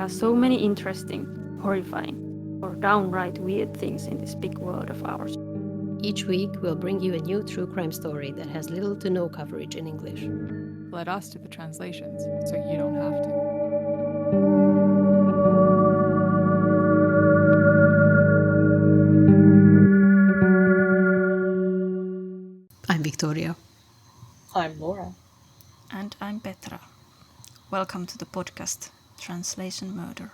are so many interesting, horrifying, or downright weird things in this big world of ours. Each week, we'll bring you a new true crime story that has little to no coverage in English. Let us do the translations so you don't have to. I'm Victoria. I'm Laura. And I'm Petra. Welcome to the podcast Translation Murder.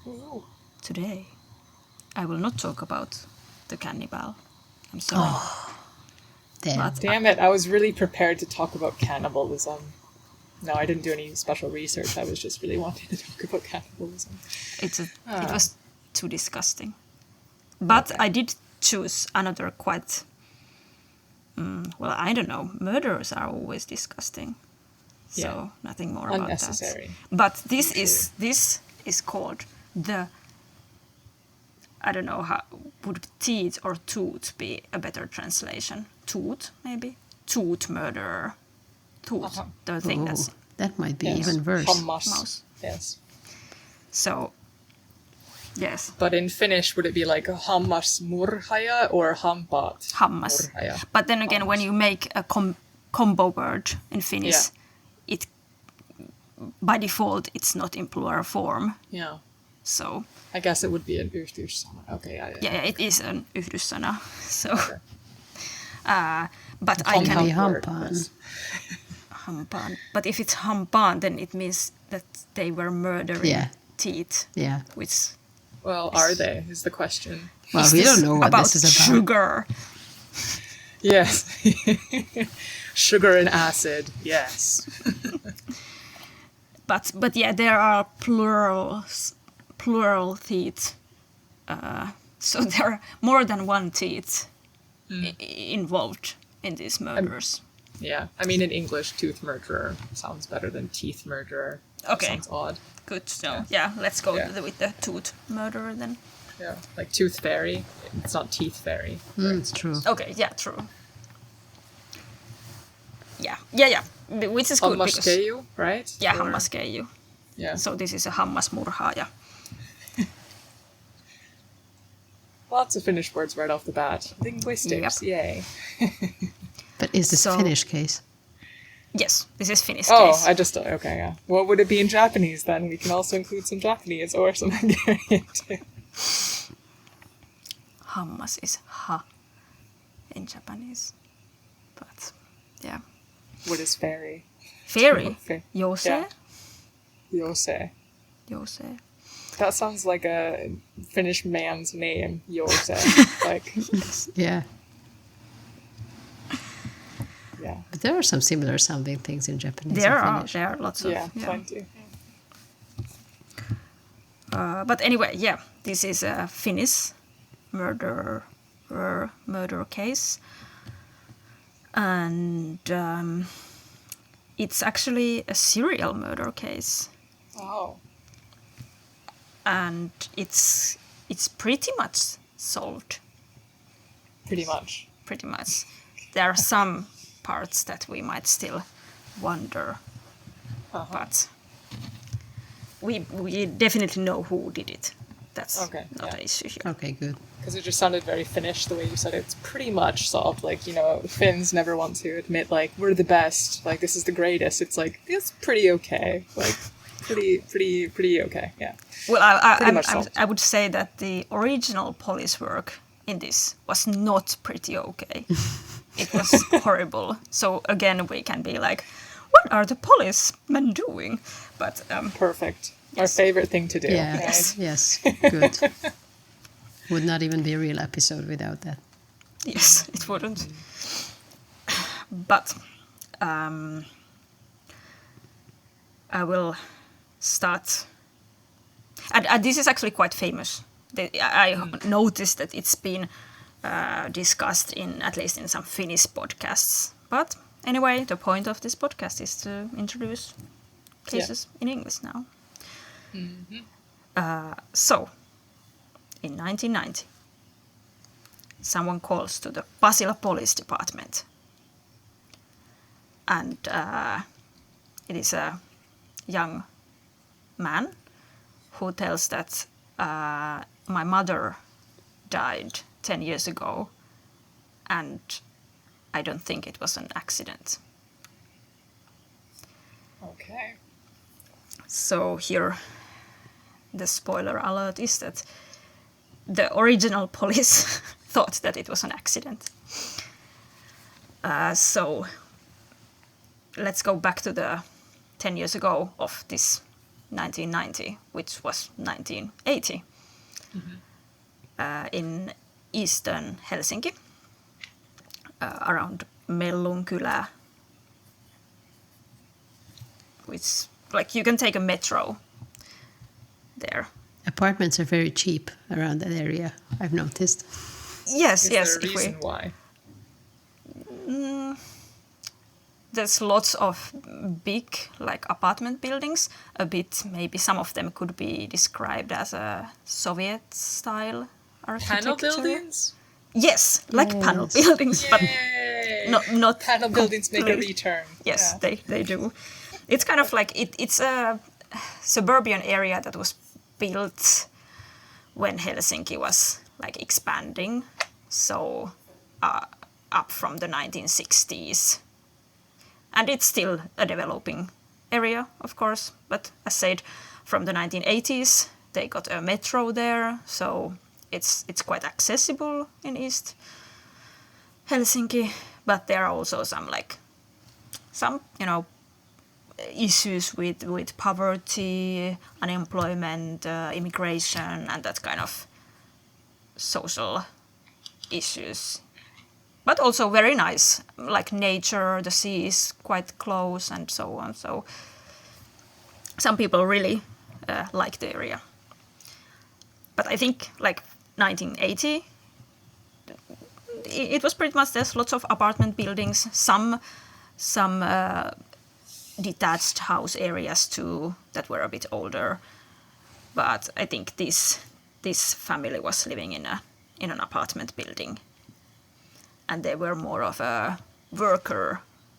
Ooh. Today, I will not talk about the cannibal. I'm sorry. Damn. But Damn it, I was really prepared to talk about cannibalism. No, I didn't do any special research. I was just really wanting to talk about cannibalism. it was too disgusting. But Okay. I did choose another quite... I don't know. Murders are always disgusting. So Yeah. nothing more about Unnecessary. that. But this Sure. is called the... I don't know, how would teeth or tooth be a better translation? Tooth, maybe? Tooth murderer. Tooth, Uh-huh. the thing that's That might be Yes. even worse. Hammas. mouse. Yes. So, yes, But in Finnish, would it be like hammasmurhaaja or hampaat? hammas. Murhaaja? But then again, when you make a combo word in Finnish, Yeah. it by default it's not in plural form. Yeah. So I guess it would be an yhtyssana. Okay, yeah, it is an yhdyssana. So, Okay. but I Can can be hampaan. Yes. hampaan. But if it's hampaan, then it means that they were murdering Yeah. teeth, Yeah. which Well, are they, is the question. Well, is we this don't know what about this is about. sugar. Yes. Sugar and acid, yes. But yeah, there are plural teeth. So there are more than one teeth involved in these murders. Yeah, I mean in English, tooth murderer sounds better than teeth murderer. That Okay. sounds odd. Good to know. Yeah, let's go Yeah. with the tooth murderer then. Yeah, like tooth fairy. It's not teeth fairy. It's true. Okay, yeah, true. Yeah. Which is good because... Hammaskeiju, right? Yeah, Or- hammaskeiju. Yeah. So this is a hammasmurhaaja. Lots of Finnish words right off the bat. Linguistics, Yep. yay. But is this So- Finnish case? Yes, this is Finnish Oh, case. okay, yeah. What would it be in Japanese then? We can also include some Japanese or some Hungarian too. Hammas is ha in Japanese. But yeah. What is fairy? Fairy. Fa- Jose. Yeah. Jose. Jose. That sounds like a Finnish man's name, Jose. Like, Yeah. yeah. But there are some similar sounding things in Japanese There and are Finnish. lots of Yeah, plenty. But anyway, yeah, this is a Finnish murder case, and it's actually a serial murder case, Oh. and it's pretty much solved. Pretty much. Pretty much, there are some parts that we might still wonder, but we definitely know who did it. That's Okay, not yeah. an issue here. Okay, good. Because it just sounded very Finnish the way you said it. It's pretty much solved. Like, Finns never want to admit, like, we're the best. Like, this is the greatest. It's like, it's pretty okay. Like, pretty okay. Yeah. Well, Pretty much solved. I would say that the original police work in this was not pretty okay. It was horrible. So again, we can be like, what are the policemen doing? But Perfect. Our favorite thing to do. Yeah. Right? Yes. Good. Would not even be a real episode without that. yes, it wouldn't. But I will start. And this is actually quite famous. I noticed that it's been discussed at least in some Finnish podcasts. But anyway, the point of this podcast is to introduce cases in English now. So, in 1990, someone calls to the Pasila Police Department. And it is a young man who tells that my mother died 10 years ago, and I don't think it was an accident. Okay. So here, the spoiler alert is that the original police thought that it was an accident. So let's go back to the 10 years ago of this 1990, which was 1980, in eastern Helsinki, around Mellunkylä, which, like, you can take a metro there. Apartments are very cheap around that area, I've noticed. Yes, Is yes. there a reason why? There's lots of big, like, apartment buildings. A bit, maybe some of them could be described as a Soviet-style architecture. Panel buildings? Yes, like Yes. panel buildings, but Yay! not Panel buildings make a complete. return. Yes, Yeah. they do. It's kind of like it's a suburban area that was built when Helsinki was, like, expanding. So up from the 1960s. And it's still a developing area, of course. But as said, from the 1980s, they got a metro there. So it's quite accessible in East Helsinki. But there are also some issues with poverty, unemployment, immigration, and that kind of social issues. But also very nice, like nature, the sea is quite close and so on. So some people really like the area. But I think, like, 1980, it was pretty much, there's lots of apartment buildings, some detached house areas too that were a bit older. But I think this family was living in an apartment building. And they were more of a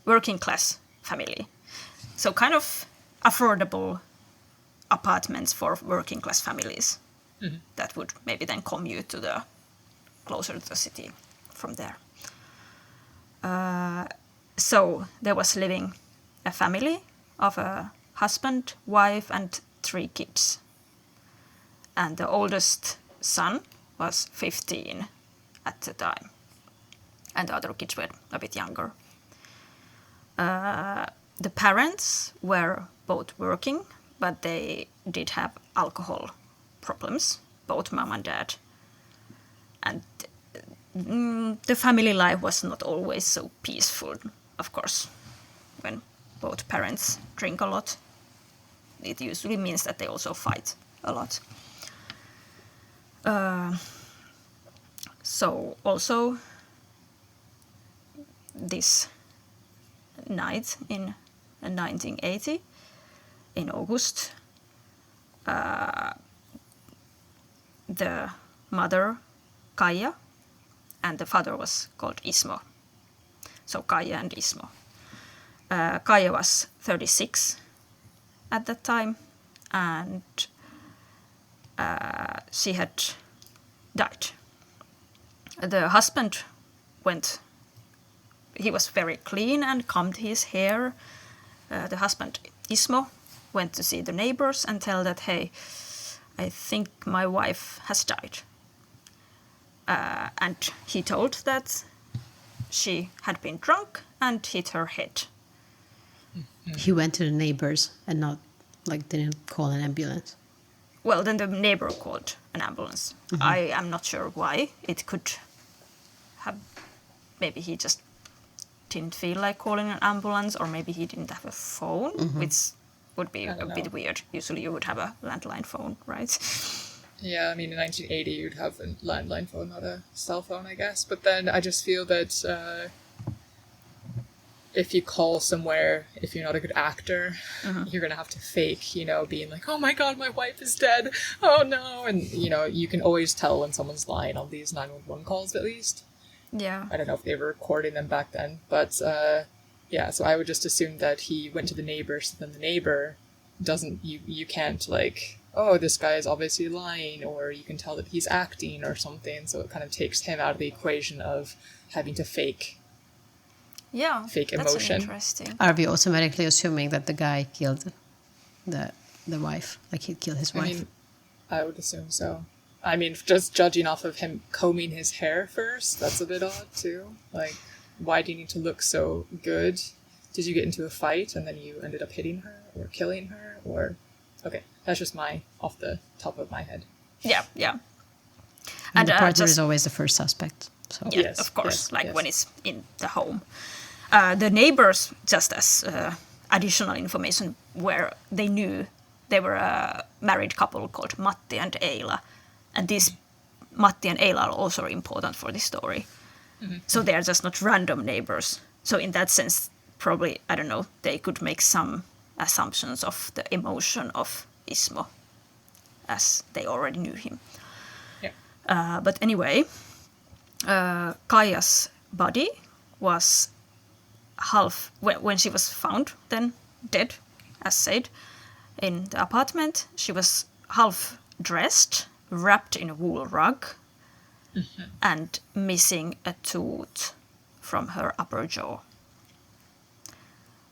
working class family. So kind of affordable apartments for working class families that would maybe then commute to closer to the city from there. So there was living a family of a husband, wife, and 3 kids. And the oldest son was 15 at the time. And the other kids were a bit younger. The parents were both working, but they did have alcohol problems, both mom and dad. And the family life was not always so peaceful, of course. When both parents drink a lot, it usually means that they also fight a lot. So also, this night in 1980, in August, the mother, Kaija, and the father was called Ismo. So Kaija and Ismo. Kaija was 36 at that time, and she had died. The husband he was very clean and combed his hair. The husband, Ismo, went to see the neighbors and tell that, hey, I think my wife has died. And he told that she had been drunk and hit her head. He went to the neighbors and didn't call an ambulance. Well, then the neighbor called an ambulance. I am not sure why. It could have, maybe he just didn't feel like calling an ambulance, or maybe he didn't have a phone, which would be a bit weird. Usually you would have a landline phone, right? Yeah, I mean, in 1980 you'd have a landline phone, not a cell phone, I guess. But then I just feel that if you call somewhere, if you're not a good actor, you're going to have to fake, being like, oh my god, my wife is dead, oh no. And, you can always tell when someone's lying on these 911 calls, at least. Yeah. I don't know if they were recording them back then. But, yeah, so I would just assume that he went to the neighbor, so then the neighbor doesn't, you can't, oh, this guy is obviously lying, or you can tell that he's acting or something. So it kind of takes him out of the equation of having to fake That's emotion. interesting. Are we automatically assuming that the guy killed the wife? Like he killed his wife? I mean, I would assume so. I mean, just judging off of him combing his hair first, that's a bit odd too. Like, why do you need to look so good? Did you get into a fight and then you ended up hitting her or killing her? Or, okay, that's just off the top of my head. Yeah. And the partner is always the first suspect. So. Yeah, Yes, of course, yes, when it's in the home. The neighbors, just as additional information, where they knew they were a married couple called Matti and Eila. And these Matti and Eila are also important for this story. Mm-hmm. So they are just not random neighbors. So in that sense, probably, I don't know, they could make some assumptions of the emotion of Ismo, as they already knew him. Yeah. But anyway, Kaija's body was half, when she was found, then dead, as said, in the apartment, she was half dressed, wrapped in a wool rug, and missing a tooth from her upper jaw.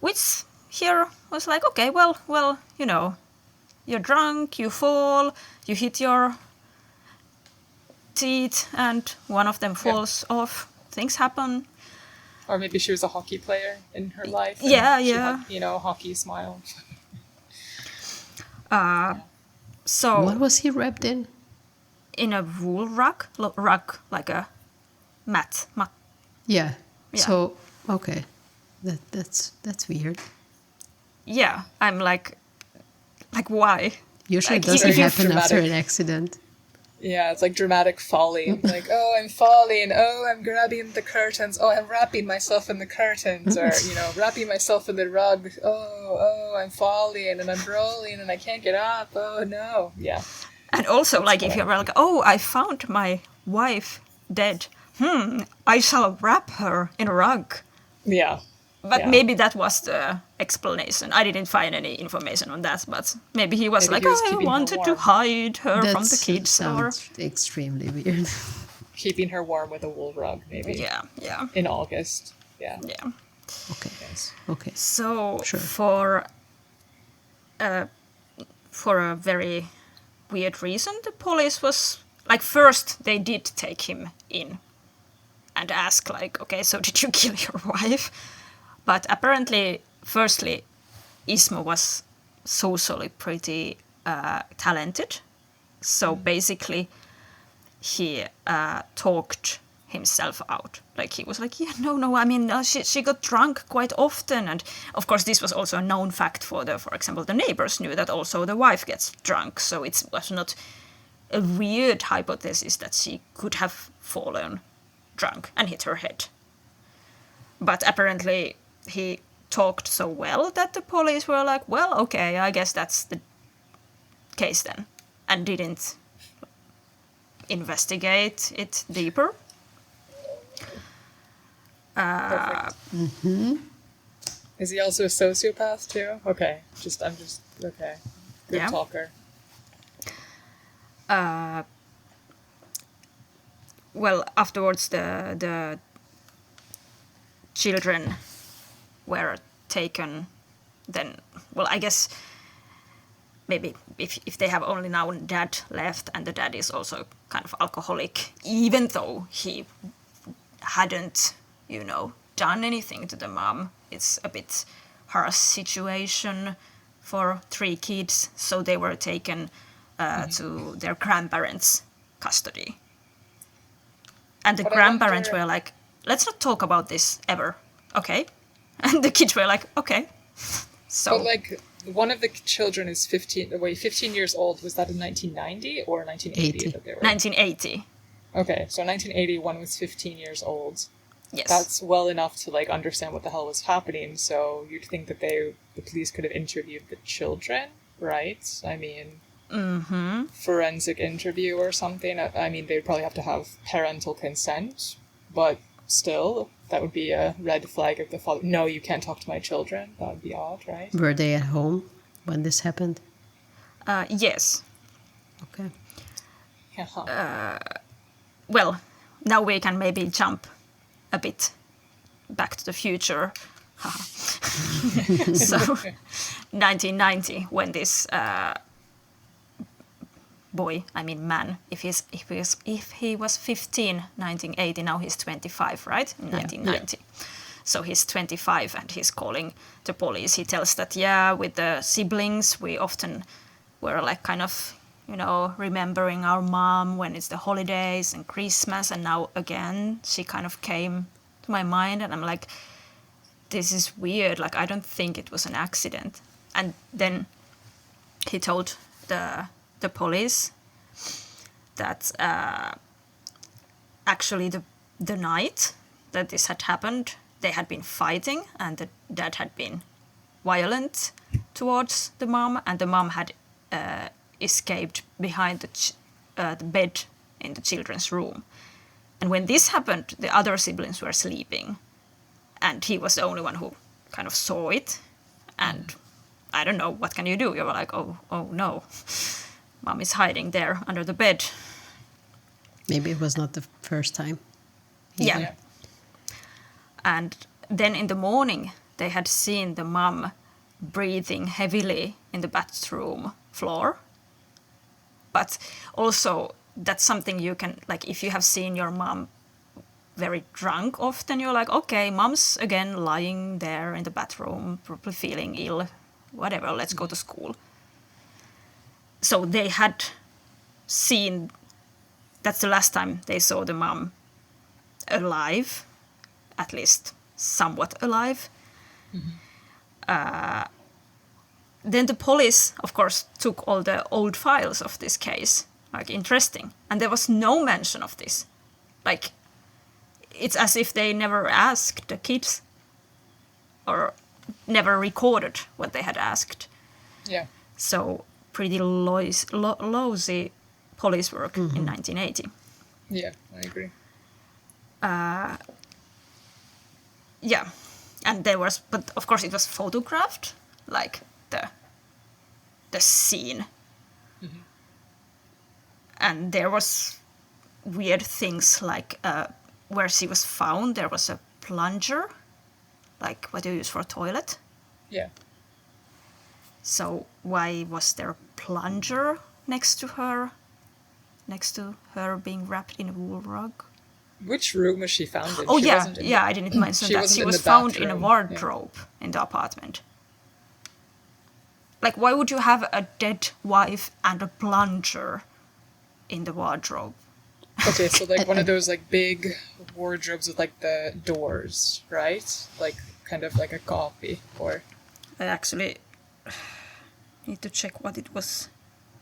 Which here was like, okay, well, you know, you're drunk, you fall, you hit your teeth, and one of them falls off. Things happen. Or maybe she was a hockey player in her life. And Yeah. She had, a hockey smile. So What was he wrapped in? in a wool rug, like a mat. Yeah. Yeah. So okay, that's weird. Yeah, I'm like why? Usually it Like, doesn't if you- happen after dramatic. an accident. Yeah, it's like dramatic falling. Like, oh, I'm falling. Oh, I'm grabbing the curtains. Oh, I'm wrapping myself in the curtains. Or, wrapping myself in the rug. Oh, I'm falling and I'm rolling and I can't get up. Oh, no. Yeah. And also, like, if you're like, oh, I found my wife dead. I shall wrap her in a rug. Yeah. But Yeah. maybe that was the explanation. I didn't find any information on that, but maybe he was Maybe like, he was I keeping her wanted to warm. hide her from the That kids. Or sounds extremely weird. Keeping her warm with a wool rug, maybe. yeah. In August. Yeah. Okay. Yes. Okay. So Sure. for a very weird reason, the police was like, first they did take him in and ask like, okay, so did you kill your wife? But apparently, firstly, Ismo was socially pretty talented. So basically, he talked himself out. Like he was like, yeah, no, I mean, she got drunk quite often. And of course, this was also a known fact for example, the neighbors knew that also the wife gets drunk. So it was not a weird hypothesis that she could have fallen drunk and hit her head. But apparently, he talked so well that the police were like, well, okay, I guess that's the case then, and didn't investigate it deeper. Perfect. Is he also a sociopath too? Okay. Okay. Good Yeah. talker. Well, afterwards, the children were taken. Then, well, I guess maybe if they have only now dad left, and the dad is also kind of alcoholic, even though he hadn't, done anything to the mom. It's a bit harsh situation for 3 kids, so they were taken to their grandparents' custody. And the But I grandparents wonder- were like, let's not talk about this ever, okay? And the kids were like, okay. So, But like one of the children is 15 years old. Was that in 1990 or 1980 80. that they were? 1980, Okay, so 1980 one was 15 years old. yes. That's well enough to like understand what the hell was happening. So you'd think that the police could have interviewed the children, right? I mean, forensic interview or something. I mean, they'd probably have to have parental consent, but still, that would be a red flag if the father. No, you can't talk to my children. That would be odd, right? Were they at home when this happened? Yes. Okay. Well, now we can maybe jump a bit back to the future. So, 1990, when this boy, I mean man, if he was 15, 1980, now he's 25, right? In 1990. So he's 25 and he's calling the police. He tells that, with the siblings, we often were like kind of, remembering our mom when it's the holidays and Christmas. And now again, she kind of came to my mind and I'm like, this is weird. Like, I don't think it was an accident. And then he told the police that actually the night that this had happened, they had been fighting and the dad had been violent towards the mom and the mom had escaped behind the bed in the children's room. And when this happened, the other siblings were sleeping and he was the only one who kind of saw it. And I don't know, what can you do? You're like, oh no, mom is hiding there under the bed. Maybe it was not the first time. Yeah. And then in the morning, they had seen the mom breathing heavily in the bathroom floor. But also, that's something you can, like, if you have seen your mom very drunk often, you're like, okay, mom's again lying there in the bathroom, probably feeling ill, whatever, let's go to school. So they had seen, that's the last time they saw the mom alive, at least somewhat alive. Then the police, of course, took all the old files of this case, like interesting, and there was no mention of this. Like, it's as if they never asked the kids or never recorded what they had asked. Yeah. So pretty lousy police work in 1980. Yeah, I agree. Yeah, and there was, but of course it was photographed, like the scene. And there was weird things like where she was found, there was a plunger, like what you use for a toilet. Yeah. So why was there a plunger next to her being wrapped in a wool rug? Which room was she found in? Oh, She yeah, wasn't in I didn't mention she that. wasn't She in was the found in a bathroom. wardrobe in the apartment. Like, why would you have a dead wife and a plunger in the wardrobe? Okay, so like one of those like big wardrobes with like the doors, right? Like kind of like a copy, or I actually need to check what it was.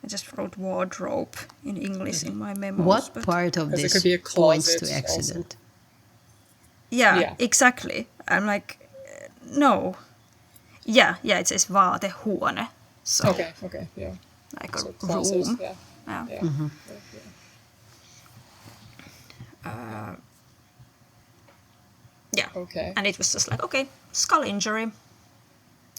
I just wrote wardrobe in English in my memos. What but part of 'Cause it this could be a points closet to accident? Yeah, Yeah. exactly. I'm like, no. Yeah, it says vaatehuone. So, okay, yeah. like a So closet, room. yeah. Yeah. Yeah. Yeah. Okay. And it was just like, okay, skull injury.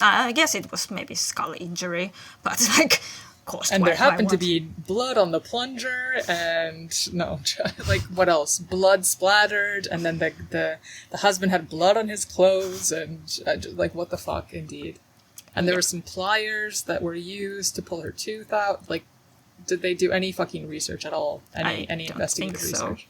I guess it was maybe skull injury, but like, caused And by- there happened by to what? be blood on the plunger, and no, like what else? Blood splattered, and then the husband had blood on his clothes, and like what the fuck, indeed. And there were some pliers that were used to pull her tooth out. Like, did they do any fucking research at all? Any don't investigative think so. research?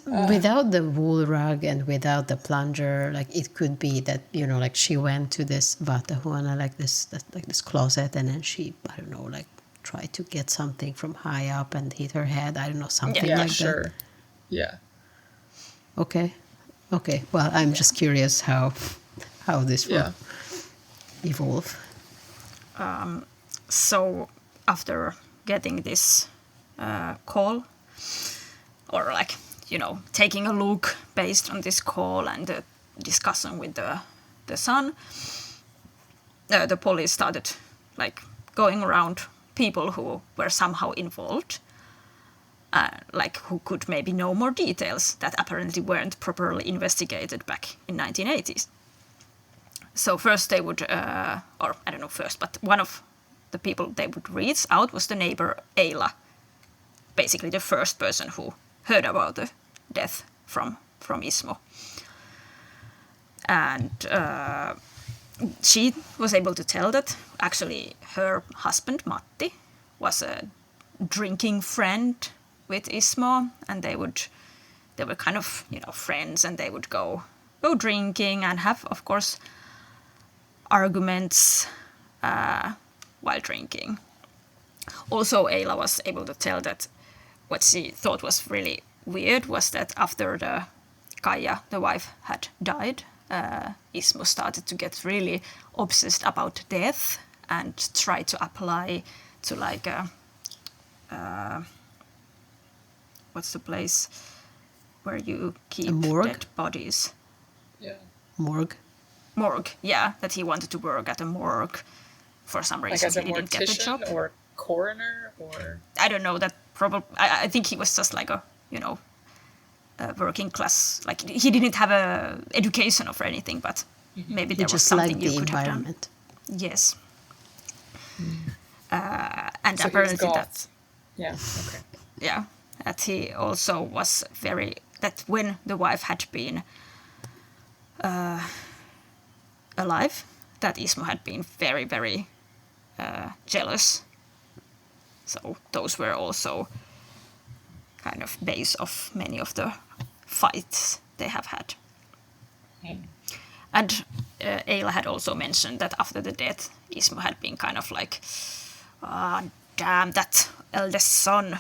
Without the wool rug and without the plunger, like it could be that like she went to this vatahuana, like this closet, and then she, I don't know, like tried to get something from high up and hit her head. I don't know, something Yeah, like sure. that. Yeah. Okay. Well, I'm just curious how this will Yeah. evolve. So after getting this call, or like, taking a look based on this call and the discussion with the son, the police started like going around people who were somehow involved, like who could maybe know more details that apparently weren't properly investigated back in 1980s. So first they would, or I don't know first, but one of the people they would reach out was the neighbor Ayla, basically the first person who heard about the death from Ismo. And she was able to tell that actually her husband Matti was a drinking friend with Ismo, and they were kind of, you know, friends, and they would go drinking and have, of course, arguments while drinking. Also, Eila was able to tell that what she thought was really weird was that after Kaija, the wife, had died, Ismo started to get really obsessed about death and try to apply to like what's the place where you keep dead bodies? Yeah. Morgue. Yeah, that he wanted to work at a morgue. For some reason, Like as a he didn't get the job. mortician or coroner or... I don't know. That probably. I think he was just like a, you know, a working class. Like he didn't have a education or anything, but maybe there was just something liked you the could have done. environment. Yes. And So he was apparently goth. that. Yeah, okay. Yeah, that he also was very, that when the wife had been alive, that Ismo had been very, very jealous. So those were also kind of base of many of the fights they have had. And Eila had also mentioned that after the death, Ismo had been kind of like, damn, that eldest son.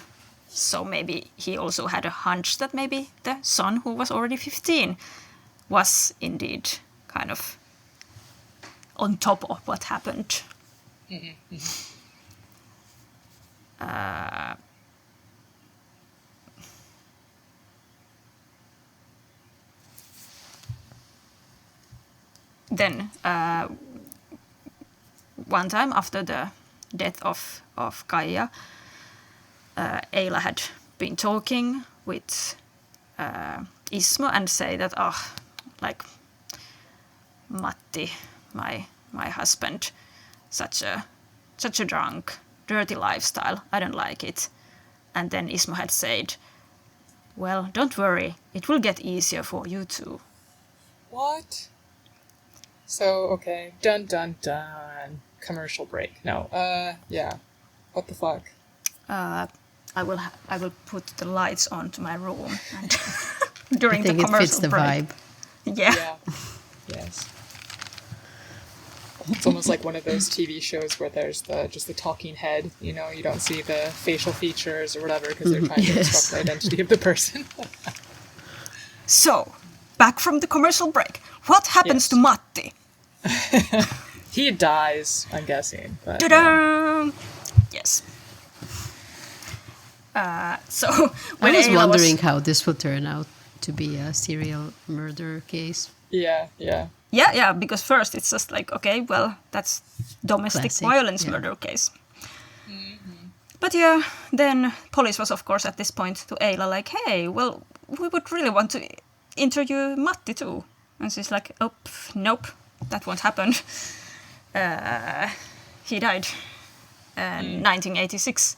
So maybe he also had a hunch that maybe the son, who was already 15, was indeed kind of on top of what happened. Then one time after the death of Kaija, Eila had been talking with Ismo and say that, like Matti, my husband, such a drunk, dirty lifestyle. I don't like it. And then Ismo had said, well, don't worry, it will get easier for you too. What? So, okay. Dun dun dun. Commercial break. No. Yeah. What the fuck? I will put the lights on to my room and during I think the it commercial fits the break. vibe. Yeah. Yeah. Yes. It's almost like one of those TV shows where there's just the talking head. You know, you don't see the facial features or whatever because they're trying to Yes. disrupt the identity of the person. So, back from the commercial break. What happens Yes. to Matti? He dies, I'm guessing. But, Ta-da! Yes. So I when was Eila wondering how this would turn out to be a serial murder case. Yeah, yeah. Yeah, because first it's just like, okay, well, that's domestic Classic, violence yeah. murder case. But yeah, then police was of course at this point to Eila like, hey, well, we would really want to interview Matti too. And she's like, oh, nope, that won't happen. He died in 1986.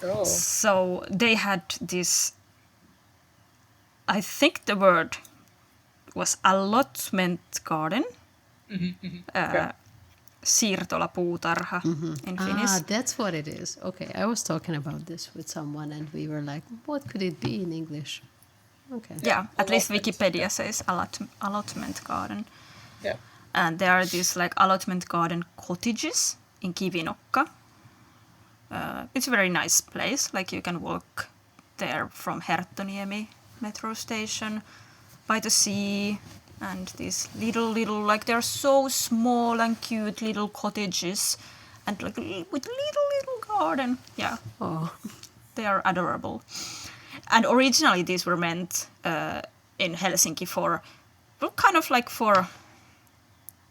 Oh. So they had this, I think the word was allotment garden. Yeah. Siirtolapuutarha in Finnish. That's what it is. Okay, I was talking about this with someone and we were like, what could it be in English? Okay. Yeah, at least allotment, Wikipedia says allotment garden. Yeah. And there are these like allotment garden cottages in Kivinokka. It's a very nice place. Like you can walk there from Herttoniemi metro station by the sea. And these little, like they're so small and cute little cottages. And like with little garden. Yeah, Oh, they are adorable. And originally these were meant in Helsinki for, well, kind of like for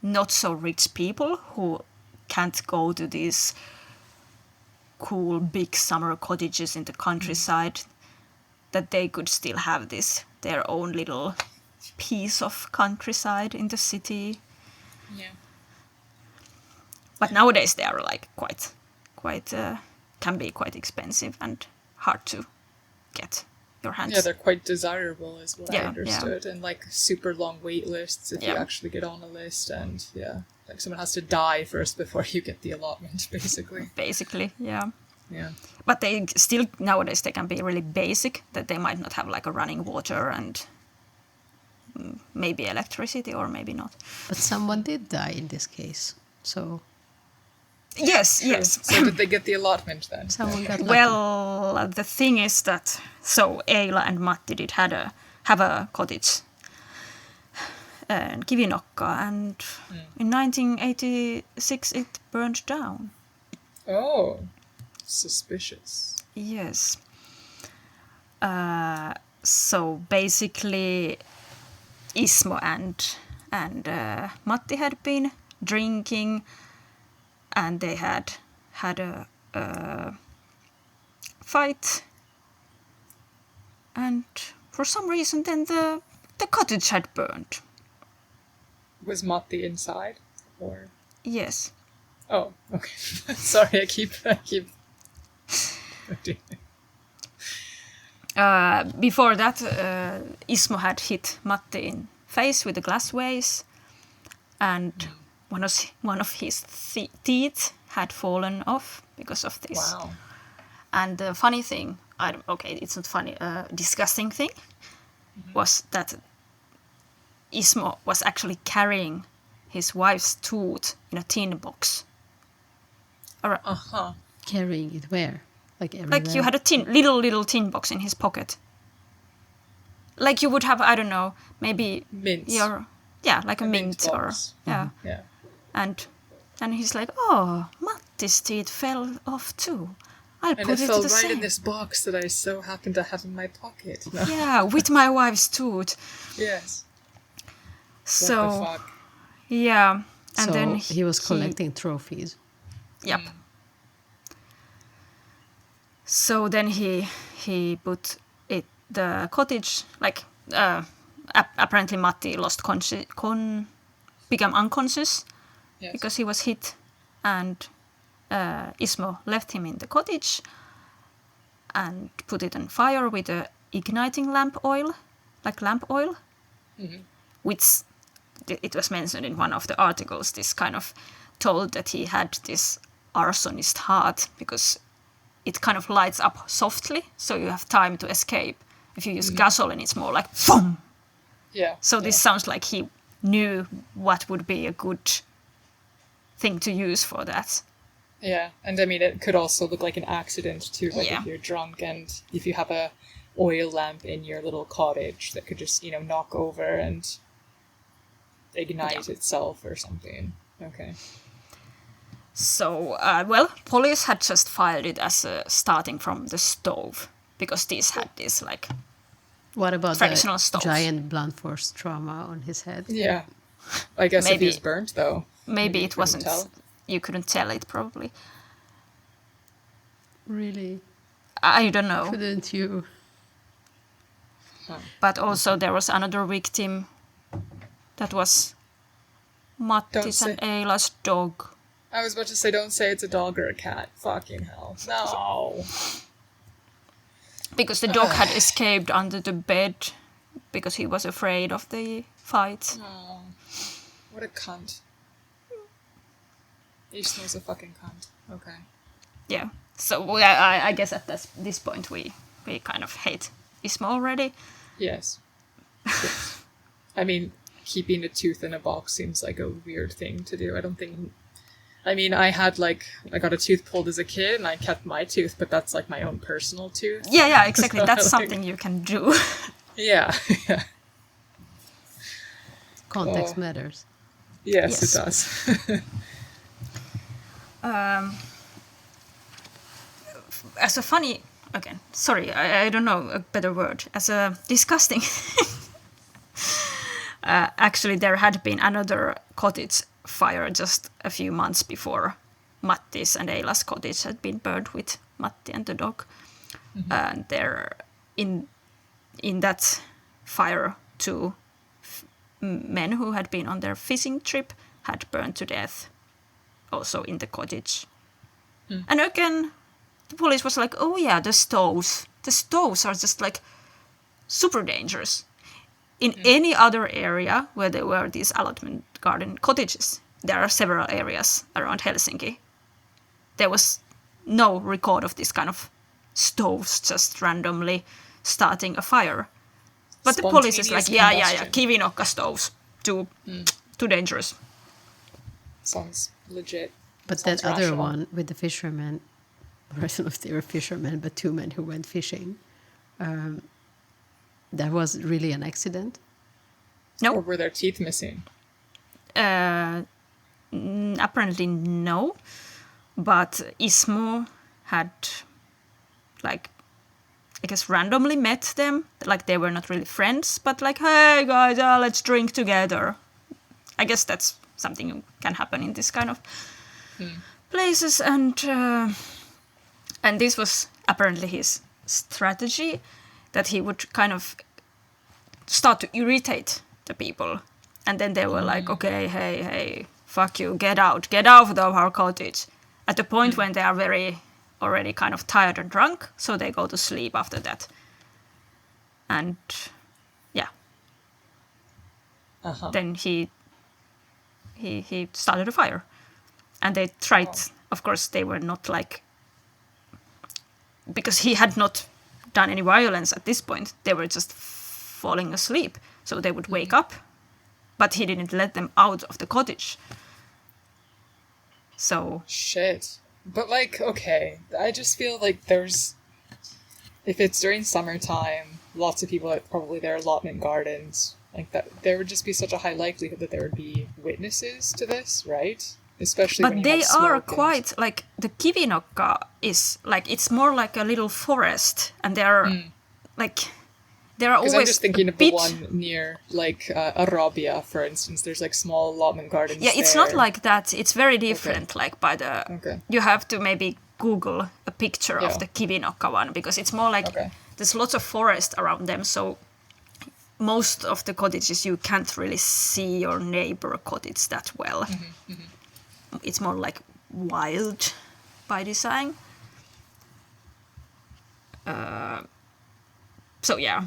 not so rich people who can't go to these cool big summer cottages in the countryside, that they could still have this, their own little piece of countryside in the city. Yeah. But nowadays they are like quite can be quite expensive and hard to get your hands. Yeah, they're quite desirable, is what I Yeah, understood, and like super long wait lists if you Yeah. actually get on a list, and like someone has to die first before you get the allotment, basically. Basically, yeah. Yeah. But they still, nowadays, they can be really basic, that they might not have like a running water and maybe electricity or maybe not. But someone did die in this case. So Yes, True. yes. So did they get the allotment then? someone got lucky. Well, the thing is that, so Eila and Matti did have a cottage in Kivinokka, and in 1986 it burned down. Oh, suspicious. Yes. So basically, Ismo and Matti had been drinking, and they had a fight, and for some reason then the cottage had burned. Was Matti inside, or? Yes. Oh, okay. Sorry, I keep. Before that, Ismo had hit Matti in face with a glass vase, and one of his teeth had fallen off because of this. Wow. And the funny thing, it's not funny, disgusting thing, was that Ismo was actually carrying his wife's tooth in a tin box. Uh-huh. Carrying it where? Like everywhere? Like you had a little tin box in his pocket. Like you would have, I don't know, maybe Mint. like a mint or box. yeah. Yeah. And he's like, oh, Matti's teeth fell off too. I'll And put it it fell the right same. in this box that I so happen to have in my pocket. No. Yeah, with my wife's tooth. Yes. So What the fuck? yeah, and so then he was collecting trophies. Yep. So then he put the cottage, like apparently Matti lost became unconscious Yes. because he was hit, and Ismo left him in the cottage and put it on fire with a igniting lamp oil, which it was mentioned in one of the articles. This kind of told that he had this arsonist heart because it kind of lights up softly, so you have time to escape. If you use gasoline, it's more like boom. Yeah. So this sounds like he knew what would be a good thing to use for that. Yeah, and I mean, it could also look like an accident too, like Yeah. if you're drunk and if you have a oil lamp in your little cottage that could just, knock over and ignite itself or something. Okay. So, police had just filed it as starting from the stove, because these had this, like, What about traditional the stoves. giant blunt force trauma on his head? Yeah. I guess if Maybe- he was burnt, though. maybe you it couldn't wasn't, tell. you couldn't tell it probably. Really? I don't know. Couldn't you? But also there was another victim that was Mattis Don't and Eila's dog. I was about to say, don't say it's a dog or a cat. Fucking hell. No. Because the dog had escaped under the bed because he was afraid of the fight. Oh, what a cunt. Ismo's a fucking cunt. Okay. Yeah. So I guess at this point we kind of hate Ismo already. Yes. Yes. I mean, keeping a tooth in a box seems like a weird thing to do. I don't think... I mean, I got a tooth pulled as a kid and I kept my tooth, but that's like my own personal tooth. Yeah, exactly. So, That's like- something you can do. Yeah. Context Oh. matters. Yes, Yes. it does. As a funny, again, sorry, I don't know a better word. As a disgusting, actually there had been another cottage fire just a few months before Matti's and Eila's cottage had been burned with Matti and the dog. And there, in that fire, two men who had been on their fishing trip had burned to death, also in the cottage. And again, the police was like, oh yeah, the stoves are just like super dangerous. In any other area where there were these allotment garden cottages, there are several areas around Helsinki, there was no record of this kind of stoves just randomly starting a fire. But the police is like, yeah, kivinokka stoves, too dangerous. Sounds legit. But Sounds that other rational. one with the fishermen, I don't know if they were fishermen, but 2 men who went fishing, that was really an accident. No. Or were their teeth missing? Apparently no. But Ismo had, like, I guess randomly met them. Like, they were not really friends, but like, hey guys, let's drink together. I guess that's something that can happen in this kind of places. And this was apparently his strategy, that he would kind of start to irritate the people. And then they were like, okay, hey, fuck you, get out of our cottage. At the point when they are very already kind of tired and drunk, so they go to sleep after that. And yeah. Then he started a fire. And they tried, of course they were not like, because he had not done any violence at this point, they were just falling asleep. So they would wake up, but he didn't let them out of the cottage. So... Shit. But, like, okay, I just feel like there's... If it's during summertime, lots of people at probably their allotment gardens, like that, there would just be such a high likelihood that there would be witnesses to this, right? Especially when But you they have smoke are and- quite, like, the kivinokka is, like, it's more like a little forest, and there are, like, there are Because always I'm just thinking a of bit... the one near, like, Arabia, for instance. There's, like, small allotment gardens Yeah, it's there. not like that. It's very different, like, by the... Okay. You have to maybe Google a picture Yeah. of the kivinokka one, because it's more like... Okay. There's lots of forest around them, so most of the cottages you can't really see your neighbor cottage that well. It's more like wild by design. So yeah,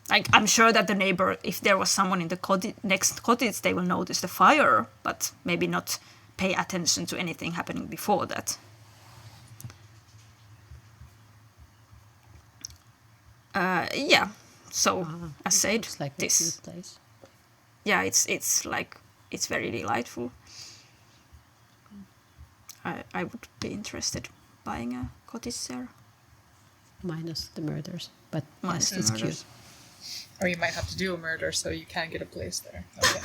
like, I'm sure that the neighbor, if there was someone in the next cottage, they will notice the fire, but maybe not pay attention to anything happening before that. Yeah. So as said, It's like a this. cute place. Yeah, it's like, it's very delightful. I would be interested buying a cottage there. Minus the murders, but Minus yes, the it's murders. cute. Or you might have to do a murder so you can get a place there. Okay.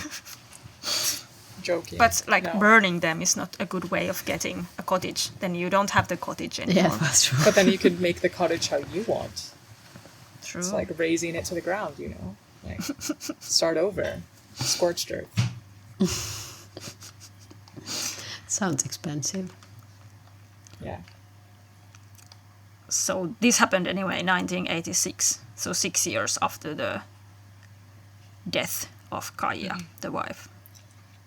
Joking. But like No. burning them is not a good way of getting a cottage. Then you don't have the cottage anymore. Yeah, that's true. But then you could make the cottage how you want. True. It's like razing it to the ground, you know? Like, start over. Scorched earth. Sounds expensive. Yeah. So this happened anyway, 1986. So 6 years after the death of Kaija, the wife.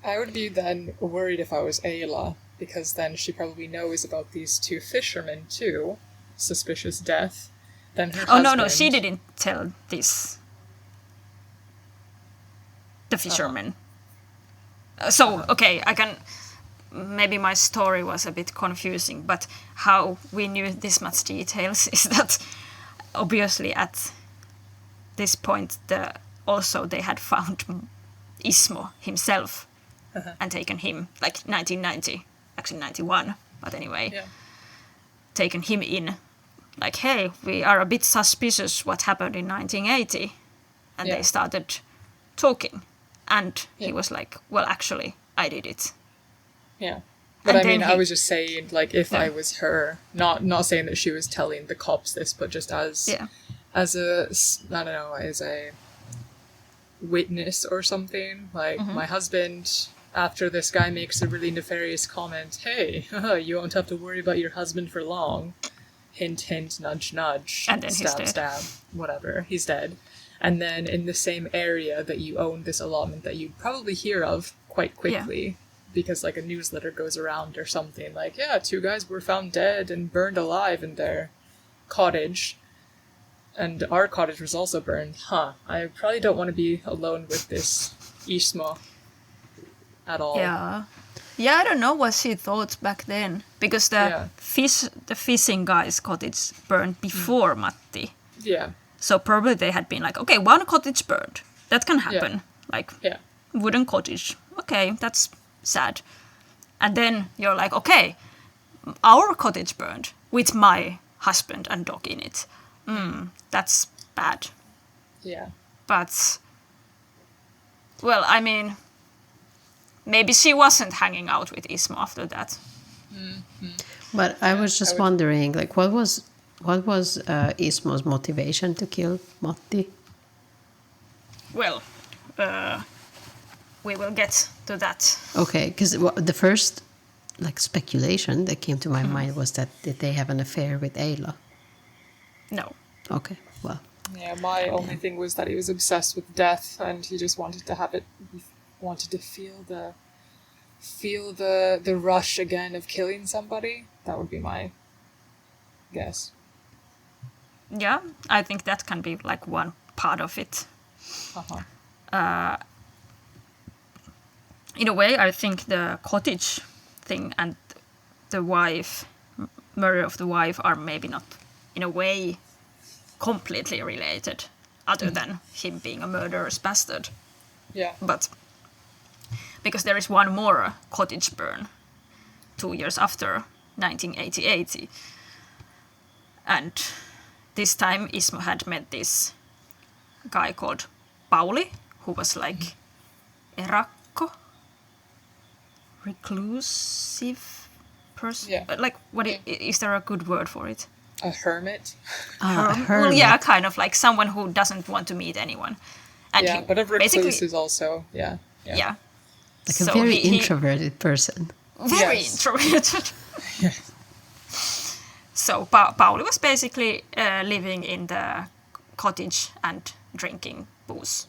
I would be then worried if I was Ayla, because then she probably knows about these 2 fishermen too. Suspicious death. Then her Oh, no, husband... she didn't tell this. The fisherman. So, okay, I can... Maybe my story was a bit confusing, but how we knew this much details is that obviously at this point also they had found Ismo himself and taken him, like 1990, actually 91, but anyway, Yeah. taken him in. Like, hey, we are a bit suspicious what happened in 1980. And Yeah. they started talking. And he Yeah. was like, well, actually, I did it. Yeah. But And I mean, then I he- was just saying, like, if Yeah. I was her, not saying that she was telling the cops this, but just as Yeah. as I don't know, as a witness or something. Like, Mm-hmm. my husband, after this guy makes a really nefarious comment, hey, you won't have to worry about your husband for long. Hint, hint, nudge, nudge. And then he's stab, dead. stab, whatever. He's dead. And then in the same area that you own this allotment that you'd probably hear of quite quickly, because like a newsletter goes around or something, like, yeah, 2 guys were found dead and burned alive in their cottage, and our cottage was also burned. I probably don't want to be alone with this Ismo at all. Yeah. Yeah, I don't know what she thought back then, because the fishing guy's cottage burned before Matti. Yeah. So probably they had been like, okay, one cottage burned. That can happen. Yeah. Like, Yeah. wooden cottage. Okay, that's sad. And then you're like, okay, our cottage burned with my husband and dog in it. That's bad. Yeah. But, well, I mean, maybe she wasn't hanging out with Ismo after that. But I was just wondering, like, what was Ismo's motivation to kill Matti? Well, we will get to that. Okay, because the first like speculation that came to my mind was that did they have an affair with Ayla? No. Okay, well, Yeah, my only thing was that he was obsessed with death, and he just wanted to have it. He wanted to feel the rush again of killing somebody. That would be my guess. Yeah, I think that can be like one part of it. In a way, I think the cottage thing and the murder of the wife are maybe not, in a way, completely related, other than him being a murderous bastard. Yeah. But because there is one more cottage burn 2 years after 1988, and this time Ismo had met this guy called Pauli, who was like erakko, reclusive person. Yeah. Like, is there a good word for it? A hermit. a Well, hermit. yeah, kind of like someone who doesn't want to meet anyone. And Yeah, he but a recluse basically- is also yeah. yeah. Like a So very he- introverted person. Very Yes. introverted. Yes. So Pauli was basically living in the cottage and drinking booze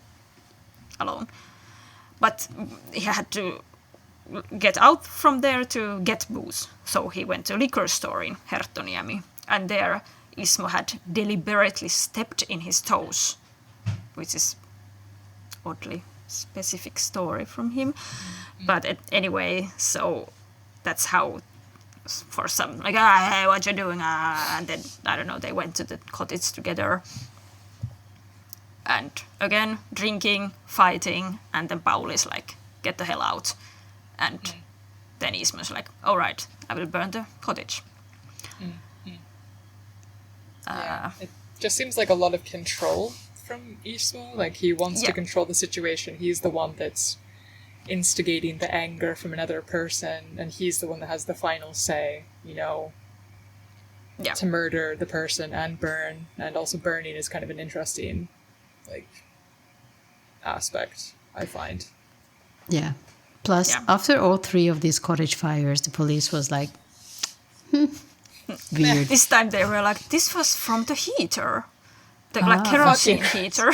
alone. But he had to get out from there to get booze. So he went to a liquor store in Herttoniemi, and there Ismo had deliberately stepped in his toes, which is oddly specific story from him. But anyway, so that's how, for some, like, hey, what you doing? And then, I don't know, they went to the cottage together. And again, drinking, fighting, and then Pauli's like, get the hell out. And then Ismo's like, all right, I will burn the cottage. Yeah. It just seems like a lot of control from Ismo. Like, he wants to Yeah. control the situation. He's the one that's instigating the anger from another person, and he's the one that has the final say, Yeah. to murder the person and burn. And also burning is kind of an interesting, aspect, I find. Yeah. Plus, Yeah. after all 3 of these cottage fires, the police was like, weird. This time they were like, this was from the heater. The like Ah. kerosene heater.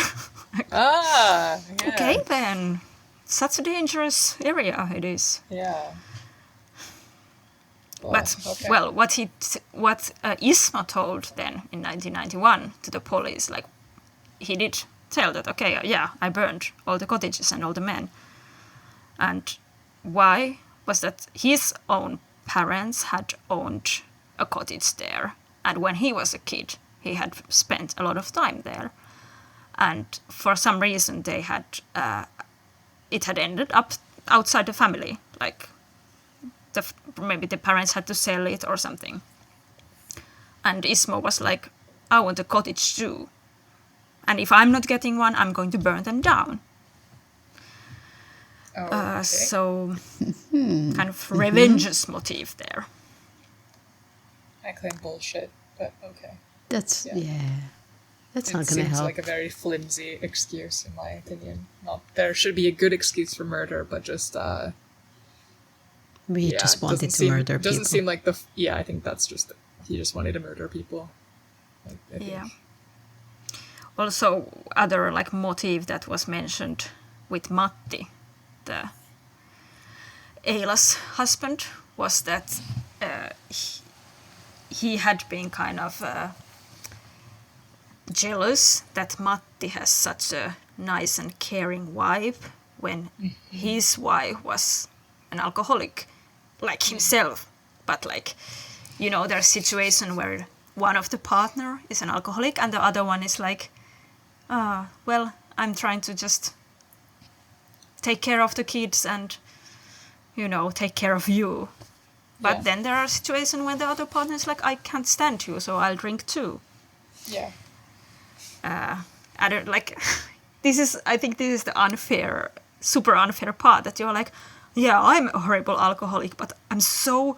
Yeah. Okay then. Such a dangerous area it is. Yeah. Well, But okay. well, what Ismo told then in 1991 to the police, like, he did tell that, okay, yeah, I burned all the cottages and all the men. And why was that his own parents had owned a cottage there, and when he was a kid, he had spent a lot of time there, and for some reason they had it had ended up outside the family, like maybe the parents had to sell it or something. And Ismo was like, I want a cottage too. And if I'm not getting one, I'm going to burn them down. Oh, okay. So, kind of revengeous motive there. I claim bullshit, but okay. That's, Yeah. yeah. That's It not going to seems help. like a very flimsy excuse, in my opinion. Not there should be a good excuse for murder, but just We yeah, just it wanted doesn't to seem- murder people. Doesn't seem like I think that's just he just wanted to murder people. I think. Yeah. Also, other like motive that was mentioned with Matti, the Eila's husband was that he had been kind of jealous that Matti has such a nice and caring wife when his wife was an alcoholic like himself. But like, you know, there's a situation where one of the partner is an alcoholic and the other one is like, well, I'm trying to just take care of the kids and, you know, take care of you. But then there are situations where the other partner is like, I can't stand you, so I'll drink too. Yeah. I don't like. I think this is the super unfair part that you're like, yeah, I'm a horrible alcoholic, but I'm so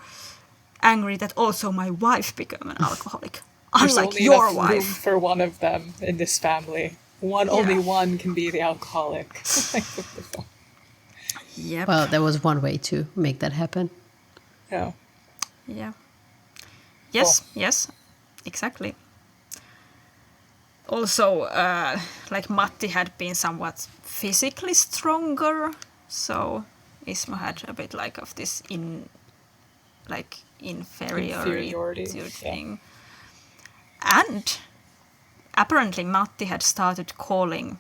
angry that also my wife became an alcoholic. There's Unlike only your enough room wife. for one of them in this family. Only one can be the alcoholic. Like, what the fuck? Yep. Well, there was one way to make that happen. Yeah. Yeah. Yes, exactly. Also, like Matti had been somewhat physically stronger, so Ismo had a bit like of this inferiority thing. And apparently Matti had started calling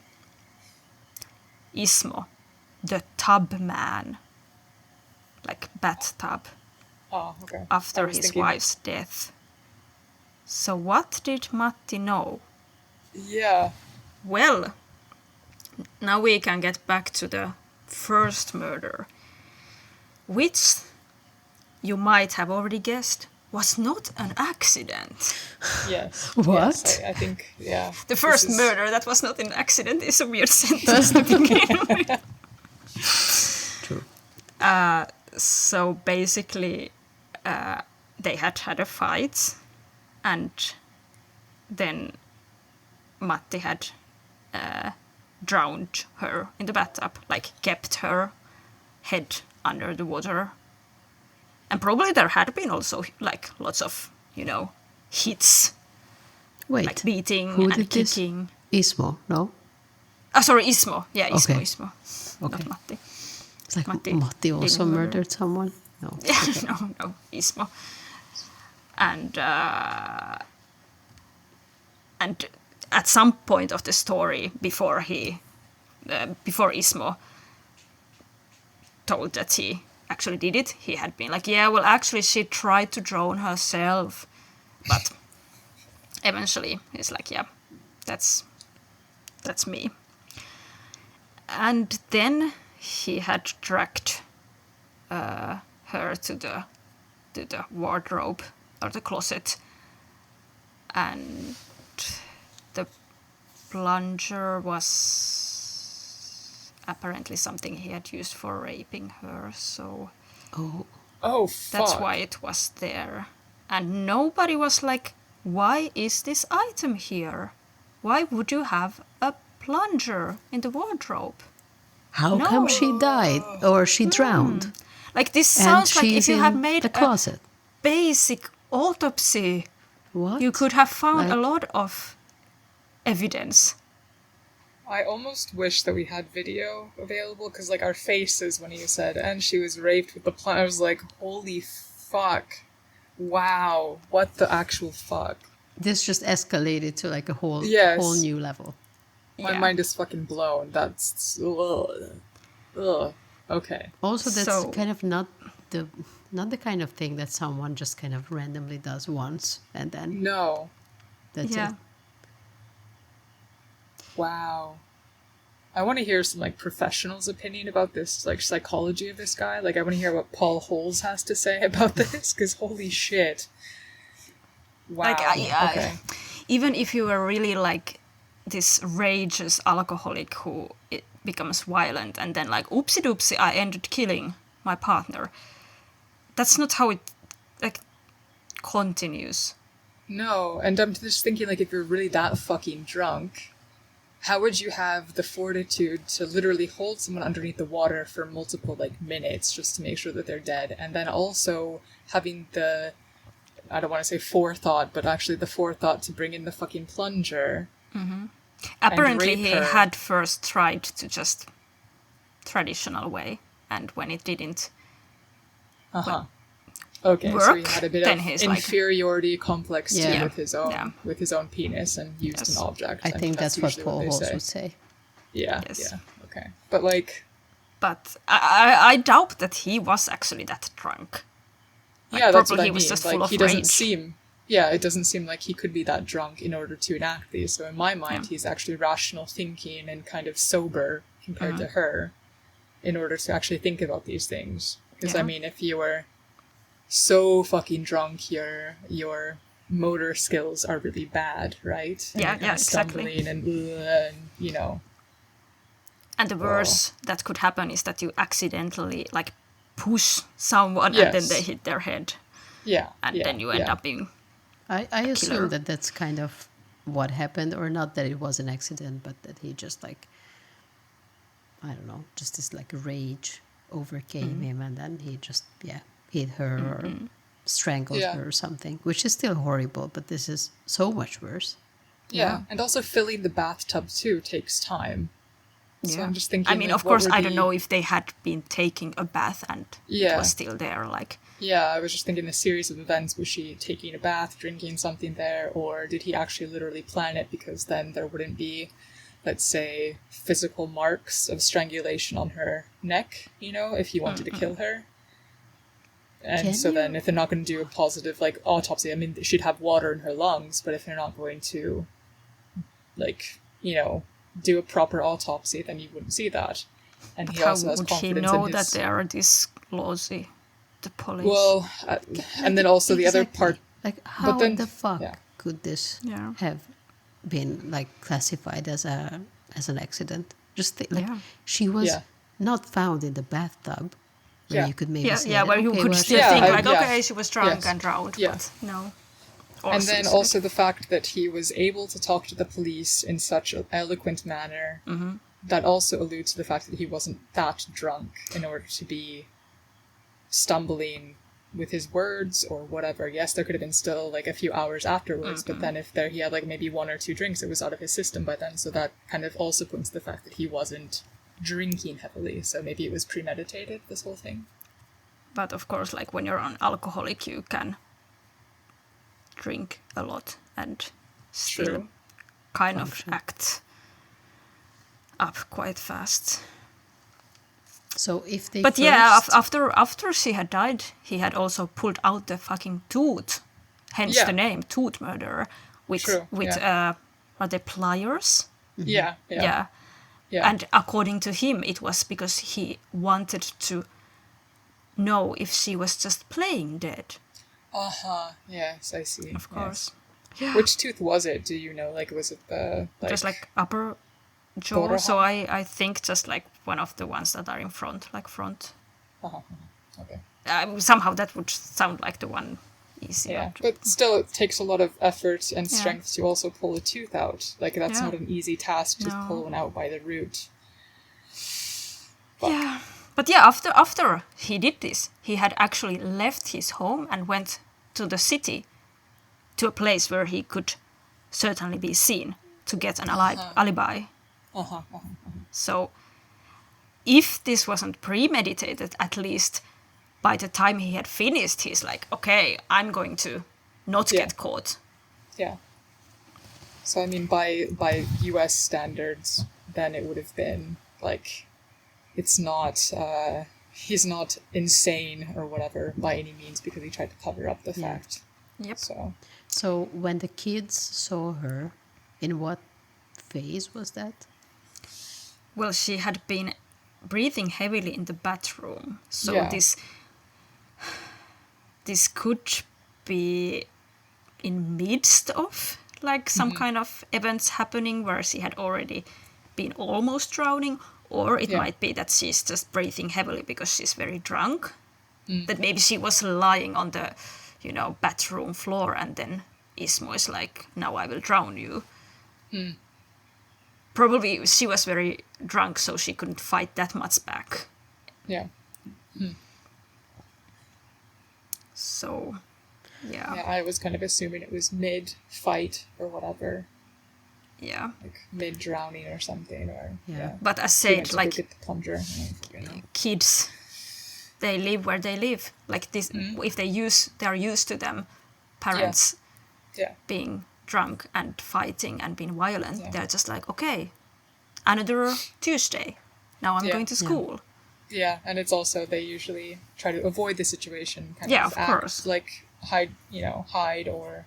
Ismo the tub man, like bathtub, Oh, okay. after his wife's death. So what did Matti know? Yeah. Well, now we can get back to the first murder, which you might have already guessed was not an accident. Yes. What? Yes, I think, yeah. The first murder that was not an accident is a weird sentence to begin with. True. So basically, they had a fight, and then Matti had drowned her in the bathtub, like kept her head under the water. And probably there had been also like lots of, you know, hits, Wait, like beating who and did this? kicking. Ismo, no? Oh, sorry, Ismo. Yeah, Ismo, Okay. Ismo. Okay. Not Matti. It's like Matti Matti also didn't murder. murdered someone? No. No, Ismo. And at some point of the story, before Ismo told that he actually did it, he had been like, yeah, well, actually, she tried to drown herself, but eventually he's like, yeah, that's me. And then he had dragged her to the wardrobe or the closet, and the plunger was apparently something he had used for raping her, so Oh, fuck. that's why it was there. And nobody was like, why is this item here? Why would you have a plunger in the wardrobe? How come she died or she drowned? Like, this And sounds like she's if you had in made the closet. basic autopsy, What? you could have found a Like- lot of evidence. I almost wish that we had video available, because, like, our faces when you said, and she was raped with the plant, I was like, holy fuck. Wow. What the actual fuck? This just escalated to like a whole Yes. new level. My Yeah. mind is fucking blown. That's... Ugh. Okay. Also, that's So- kind of not the kind of thing that someone just kind of randomly does once and then No. that's Yeah. it. Wow. I want to hear some, like, professional's opinion about this, like, psychology of this guy. Like, I want to hear what Paul Holes has to say about this, because holy shit. Wow. Like, Okay. even if you were really like this rageous alcoholic who becomes violent and then like, oopsie doopsie, I ended killing my partner. That's not how it like continues. No, and I'm just thinking, like, if you're really that fucking drunk, how would you have the fortitude to literally hold someone underneath the water for multiple, like, minutes just to make sure that they're dead, and then also having the, I don't want to say forethought, but actually the forethought to bring in the fucking plunger. Apparently, rape he her. had first tried to just traditional way, and when it didn't Uh-huh. Okay, so he work, had a bit then of he's like- inferiority complex too Yeah. with his own penis and used Yes. an object. I think that's what usually Paul they Holes say. would say. Yeah, Yes. yeah, okay. But like, But I doubt that he was actually that drunk. Like, yeah, that's probably what I he mean. was just Like, full of he doesn't rage. seem. Yeah, it doesn't seem like he could be that drunk in order to enact these. So in my mind, Yeah. he's actually rational thinking and kind of sober compared to her, in order to actually think about these things. Because I Yeah. mean, if you were so fucking drunk, your motor skills are really bad, right? And Yeah, you're kinda yeah, exactly. Stumbling and you know. And the worst that could happen is that you accidentally like push someone and then Yes. they hit their head, Yeah. and yeah, then you end yeah. up being I killer. assume that that's kind of what happened, or not that it was an accident, but that he just like, I don't know, just this like rage overcame him, and then he just hit her or strangled Yeah. her or something, which is still horrible, but this is so much worse. Yeah, and also filling the bathtub too takes time. So I'm just thinking. I mean, like, of what course, were I don't the- know if they had been taking a bath and it Yeah. was still there. Like, Yeah, I was just thinking a series of events. Was she taking a bath, drinking something there, or did he actually literally plan it? Because then there wouldn't be, let's say, physical marks of strangulation on her neck, you know, if he wanted to kill her. And Can so then you- if they're not going to do a positive, like, autopsy, I mean, she'd have water in her lungs, but if they're not going to, like, you know, do a proper autopsy, then you wouldn't see that. And he how also has would he confidence know in that his... they are disclosing the police? Well, and then also the other Exactly. part... Like, how then- the fuck yeah. could this Yeah. have been like classified as an accident? Just like Yeah. she was Yeah. not found in the bathtub, where Yeah. you could maybe yeah, say yeah, that, where you okay, could well, still Yeah, think I- like, yeah. okay, she was drunk Yes. and drowned, Yeah. but no. Or And then suicide. also the fact that he was able to talk to the police in such an eloquent manner, that also alludes to the fact that he wasn't that drunk in order to be stumbling with his words or whatever. Yes, there could have been still like a few hours afterwards, but then if he had like maybe 1 or 2 drinks, it was out of his system by then. So that kind of also points to the fact that he wasn't drinking heavily. So maybe it was premeditated, this whole thing. But of course, like when you're an alcoholic, you can drink a lot and still True. kind Function. of act up quite fast. So if they But yeah, first- after she had died, he had also pulled out the fucking tooth, hence Yeah. the name tooth murderer. With True, are they pliers? Yeah, yeah, Yeah. yeah. And according to him, it was because he wanted to know if she was just playing dead. Uh-huh. Yes, I see. Of course. Yes. Which tooth was it? Do you know? Like, was it the Just like upper jaw. Border So I think just like one of the ones that are in front, like front. Uh-huh. Okay. Somehow that would sound like the one easy. Yeah, but still, it takes a lot of effort and Yeah. strength to also pull a tooth out. Like, that's Yeah. not an easy task to No. pull one out by the root. Yeah. But yeah, after he did this, he had actually left his home and went to the city, to a place where he could certainly be seen to get an alibi. Uh-huh. So if this wasn't premeditated, at least by the time he had finished, he's like, okay, I'm going to not Yeah. get caught. Yeah. So, I mean, by US standards, then it would have been, like, it's not, he's not insane or whatever by any means because he tried to cover up the fact. Yep. So, when the kids saw her, in what phase was that? Well, she had been breathing heavily in the bathroom. So Yeah. this could be in midst of like some kind of events happening where she had already been almost drowning, or it Yeah. might be that she's just breathing heavily because she's very drunk. That maybe she was lying on the, bathroom floor, and then Ismo is like, "Now I will drown you." Probably she was very drunk, so she couldn't fight that much back. yeah. So, Yeah, yeah. I was kind of assuming it was mid-fight or whatever. Like mid-drowning or something, or... Yeah. But as He went said, to go like get the plunger. You know. kids they live where they live. Like this, if they are used to them, parents Yeah. being drunk and fighting and being violent. Yeah. They're just like, okay, another Tuesday. Now I'm Yeah. going to school. Yeah, and it's also they usually try to avoid the situation, kind Yeah, of of act, course. like hide or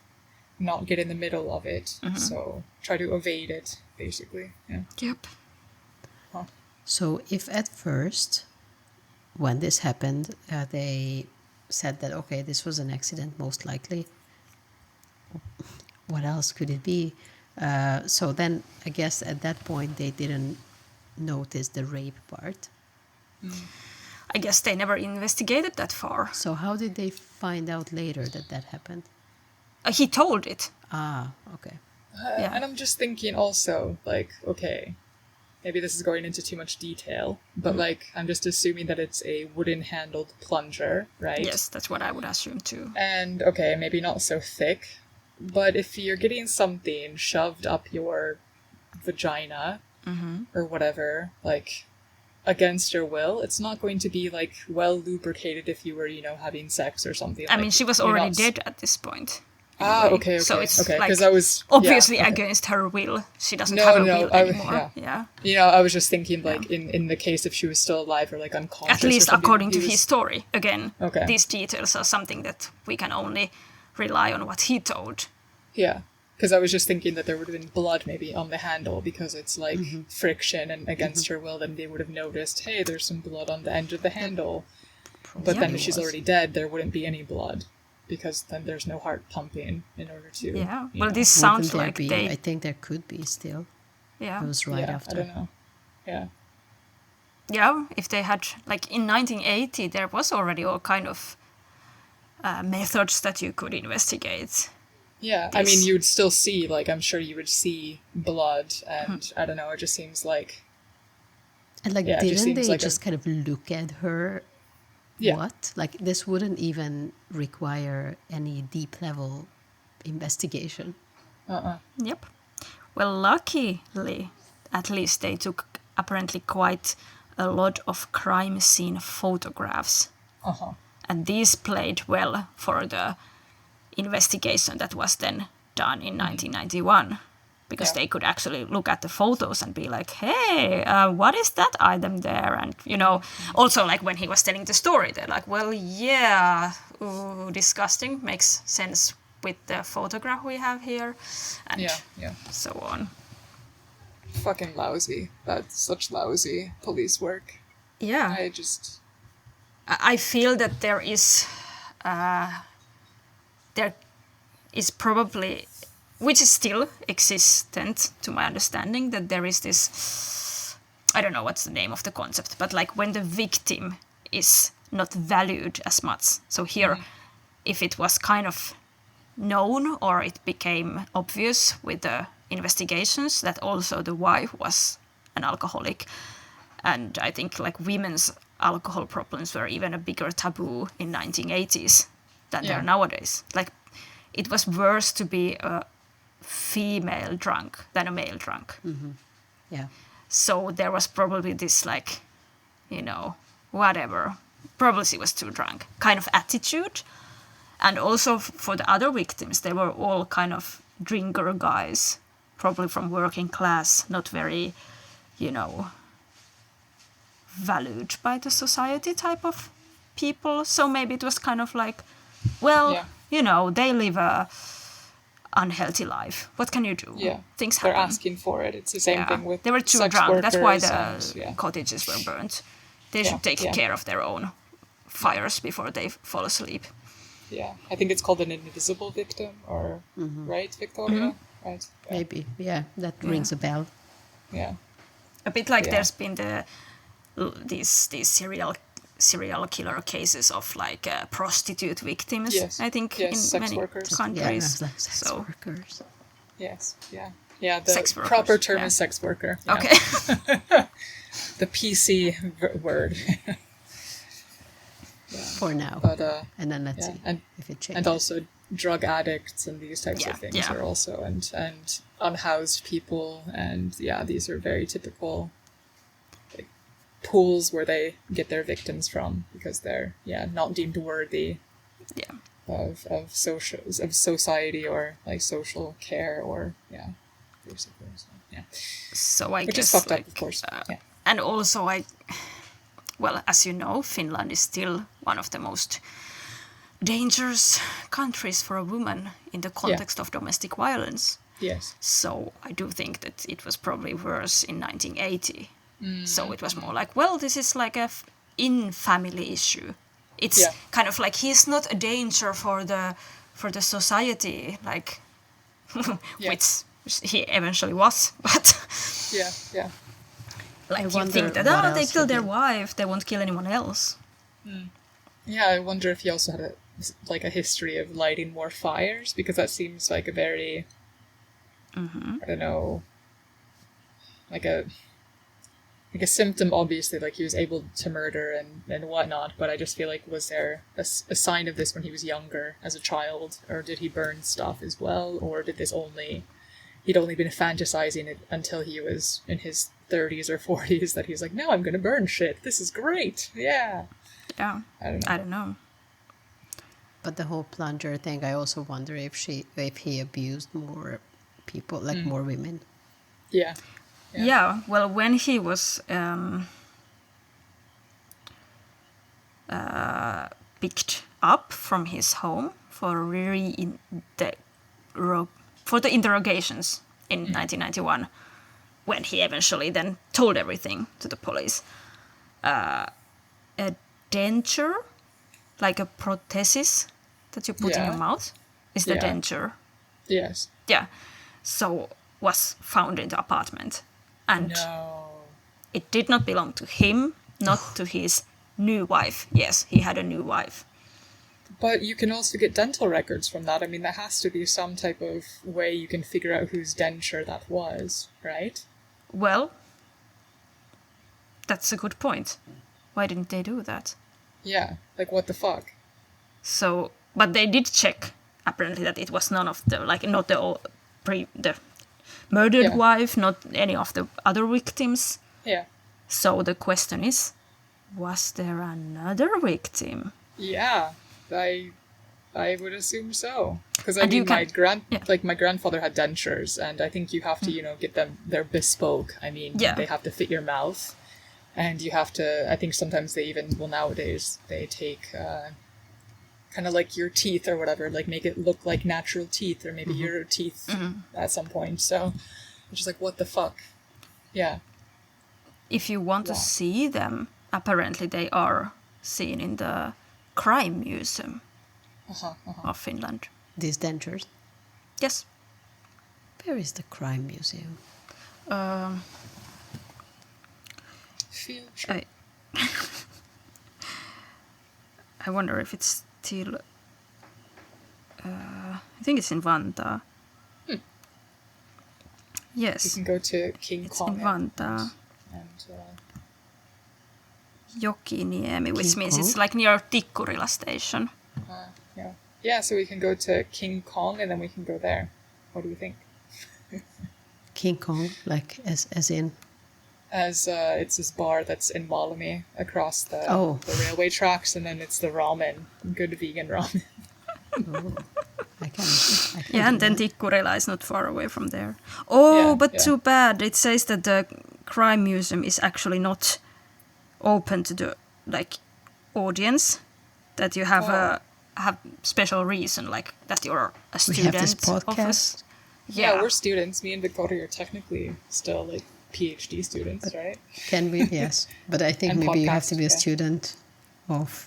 not get in the middle of it. So try to evade it, basically. Yeah. Yep. So if at first, when this happened, they said that, okay, this was an accident, most likely, what else could it be? So then I guess at that point they didn't notice the rape part. I guess they never investigated that far. So how did they find out later that that happened? He told it. Ah, okay. Yeah. And I'm just thinking also, like, okay, maybe this is going into too much detail, but like, I'm just assuming that it's a wooden-handled plunger, right? Yes, that's what I would assume too. And, okay, maybe not so thick, but if you're getting something shoved up your vagina, or whatever, like, against your will, it's not going to be, like, well lubricated if you were, having sex or something. I mean, she was already dead at this point. Ah, anyway. okay. So it's okay, like because I was obviously yeah, okay. against her will. She doesn't No, have a no, will I was- anymore. yeah. Yeah. I was just thinking, like, in the case if she was still alive or, like, unconscious. At least or something, according he to was- his story. Again, Okay. these details are something that we can only rely on what he told. Yeah, because I was just thinking that there would have been blood maybe on the handle because it's, like, friction and against her will, then they would have noticed, hey, there's some blood on the end of the handle. But then if she's was. already dead, there wouldn't be any blood because then there's no heart pumping in order to... Yeah. you Well, know. this Wouldn't sounds there like be? they. I think there could be still. Yeah. It was right yeah, after. I don't know. Yeah. Yeah. If they had, like in 1980, there was already all kind of methods that you could investigate. Yeah, I This- mean, you'd still see, like, I'm sure you would see blood, and I don't know, it just seems like, And like, Yeah, it just didn't seems they like a- just kind of look at her? Yeah. What? Like, this wouldn't even require any deep level investigation. Yep. Well, luckily, at least they took apparently quite a lot of crime scene photographs. And these played well for the investigation that was then done in 1991. Because Yeah. they could actually look at the photos and be like, hey, what is that item there? And, also like when he was telling the story, they're like, well, yeah, ooh, disgusting, makes sense with the photograph we have here. And yeah. so on. Fucking lousy. That's such lousy police work. Yeah. I just... I feel that there is probably, which is still existent to my understanding, that there is this, I don't know what's the name of the concept, but like when the victim is not valued as much. So here, if it was kind of known or it became obvious with the investigations that also the wife was an alcoholic, and I think like women's alcohol problems were even a bigger taboo in 1980s than they are nowadays. Like, it was worse to be a female drunk than a male drunk. Yeah. So there was probably this like, whatever, probably she was too drunk kind of attitude. And also for the other victims, they were all kind of drinker guys, probably from working class, not very, valued by the society type of people. So maybe it was kind of like, well, they live a unhealthy life. What can you do? Yeah. Things They're happen. asking for it. It's the same thing with They were too sex drunk. That's why workers the and- cottages were burnt. They should take care of their own fires before they fall asleep. Yeah, I think it's called an invisible victim, or right, Victoria? Right. Yeah. Maybe. Yeah, that rings a bell. Yeah. A bit like Yeah. there's been these serial killer cases of like prostitute victims. Yes. I think Yes, in sex many workers. Yeah, countries. like sex So workers. Yes. Yeah. Yeah. The Sex workers, proper term yeah. is sex worker. Yeah. okay. The PC word. For now. But And then let's yeah, see and if it changes. and also drug addicts and these types Yeah, of things yeah. are also and unhoused people, and these are very typical, like, pools where they get their victims from because they're not deemed worthy Yeah. of society or like social care or basically. So, yeah. So I Which guess is fucked up, like, of course. and also well, as you know, Finland is still one of the most dangerous countries for a woman in the context of domestic violence. Yes. So I do think that it was probably worse in 1980. So it was more like, well, this is like a in-family issue. It's kind of like he's not a danger for the society, like which he eventually was, but Yeah. like you wonder think that what they else kill he their did. wife, they won't kill anyone else. Yeah, I wonder if he also had a history of lighting more fires, because that seems like a very, I don't know, like a symptom, obviously, like he was able to murder and whatnot, but I just feel like, was there a sign of this when he was younger, as a child, or did he burn stuff as well, or did this he'd only been fantasizing it until he was in his 30s or 40s, that he's like, no, I'm gonna burn shit, this is great, yeah. Yeah, I don't know. I don't know. But the whole plunger thing, I also wonder if he abused more people, like more women. Yeah. Yeah, well, when he was picked up from his home for for the interrogations in 1991, when he eventually then told everything to the police, a denture, like a prosthesis that you put in your mouth, is the denture. Yes. Yeah, so was found in the apartment. And No. it did not belong to him, not to his new wife. Yes, he had a new wife. But you can also get dental records from that. I mean, there has to be some type of way you can figure out whose denture that was, right? Well, that's a good point. Why didn't they do that? Yeah, like what the fuck? So, but they did check apparently that it was none of the, like, not the murdered wife, not any of the other victims. Yeah. So the question is, was there another victim? Yeah, I would assume so. Because I And you mean, can- my grandfather had dentures, and I think you have to, get them. They're bespoke. I mean, they have to fit your mouth, and you have to. I think sometimes they even nowadays they take kind of like your teeth or whatever, like make it look like natural teeth, or maybe your teeth at some point. So, I'm just like, what the fuck? Yeah. If you want to see them, apparently they are seen in the crime museum of Finland. These dentures. Yes. Where is the crime museum? Feel sure. I wonder if it's still. I think it's in Vantaa. Yes, You can go to King it's Kong in Vantaa. and Jokiniemi, which King means it's Kong? like near Tikkurila station. yeah, so we can go to King Kong and then we can go there. What do you think? King Kong, like as in. As it's this bar that's in Malmi across the railway tracks, and then it's the ramen, good vegan ramen. I can Yeah, and then Tikkurila is not far away from there. Oh, but too bad. It says that the crime museum is actually not open to the audience. That you have have special reason, like that you're a We student. have this of podcast. Yeah, we're students. Me and Victoria are technically still like PhD students, right? Can we? Yes, but I think And maybe you have to be a podcast, student of.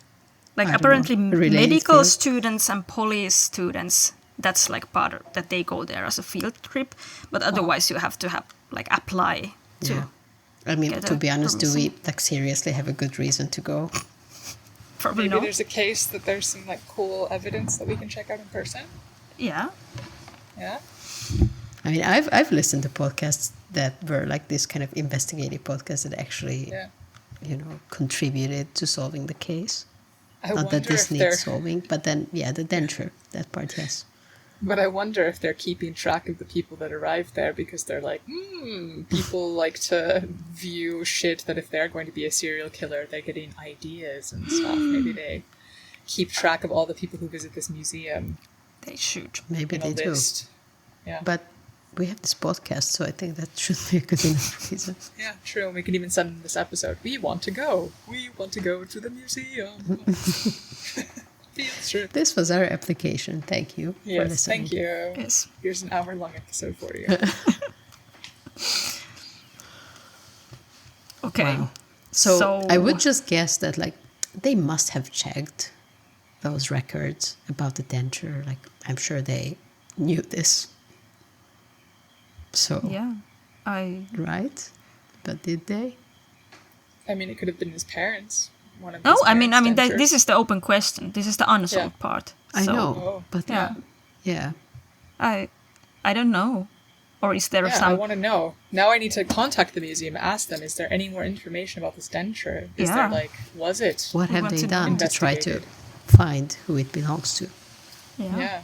Like I don't apparently know, related medical field. students and police students, that's like part of, that they go there as a field trip, but otherwise you have to apply to. Yeah. I mean, get to a be honest, do we permission. seriously have a good reason to go? Probably Maybe not. there's a case that there's some cool evidence that we can check out in person. Yeah. Yeah. I mean, I've listened to podcasts that were like this kind of investigative podcast that actually, contributed to solving the case. I Not wonder that this if needs they're. solving, but then the denture, that part, yes. But I wonder if they're keeping track of the people that arrive there because they're like, people like to view shit that if they're going to be a serial killer, they're getting ideas and stuff. Maybe they keep track of all the people who visit this museum They should. Maybe in a they do. list. Yeah. But we have this podcast, so I think that should be a good enough reason. Yeah, true. We can even send them this episode. We want to go. We want to go to the museum. Field trip. This was our application. Thank you for Yes, listening. thank you. Yes. Here's an hour-long episode for you. Okay. Wow. So I would just guess that like they must have checked those records about the denture. Like I'm sure they knew this. So Yeah. right? But did they? I mean, it could have been his parents. One of No, his I mean, parents' dentures. this is the open question. This is the unsolved Yeah. part. I So, know, Oh, but yeah. yeah. I don't know. Or is there Yeah, I some? want to know. Now I need to contact the museum, ask them, is there any more information about this denture? Is Yeah. there, like, was it? What We have want they to done to try to Investigated. find who it belongs to? Yeah. Yeah.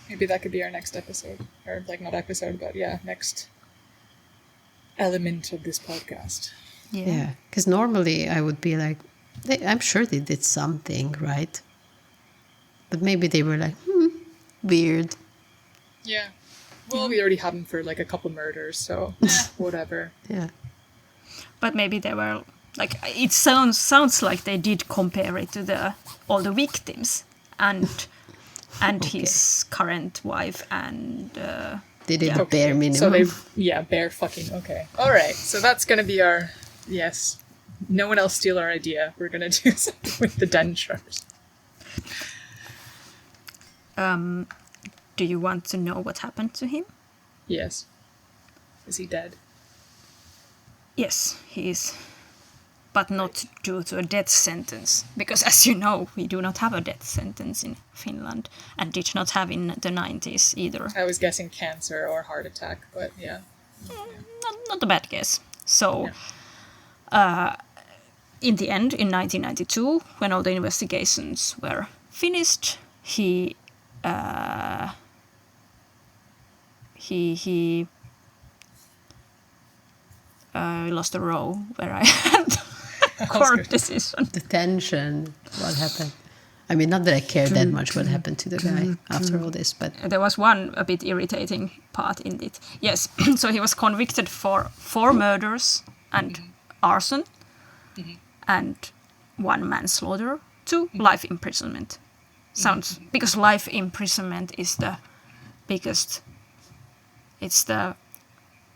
Maybe that could be our next episode. Or, like, not episode, but yeah, next element of this podcast. Yeah, because normally I would be like, I'm sure they did something, right? But maybe they were like, weird. Yeah. Well, we already had him for, like, a couple murders, so whatever. Yeah. But maybe they were like it sounds like they did compare it to all the victims and Okay. his current wife and They did Yeah. the bare minimum. So bare fucking, okay. Alright, so that's gonna be our, yes. No one else steal our idea. We're gonna do something with the dentures. do you want to know what happened to him? Yes. Is he dead? Yes, he is. But not due to a death sentence. Because as you know, we do not have a death sentence in Finland and did not have in the 90s either. I was guessing cancer or heart attack, but yeah. Not a bad guess. So, in the end, in 1992, when all the investigations were finished, he lost a row where I had the court decision. The tension, what happened? I mean, not that I care that much what happened to the guy after all this, but There was one a bit irritating part in it. Yes, so he was convicted for 4 murders and arson and 1 manslaughter, 2 life imprisonment. Sounds because life imprisonment is the biggest. It's the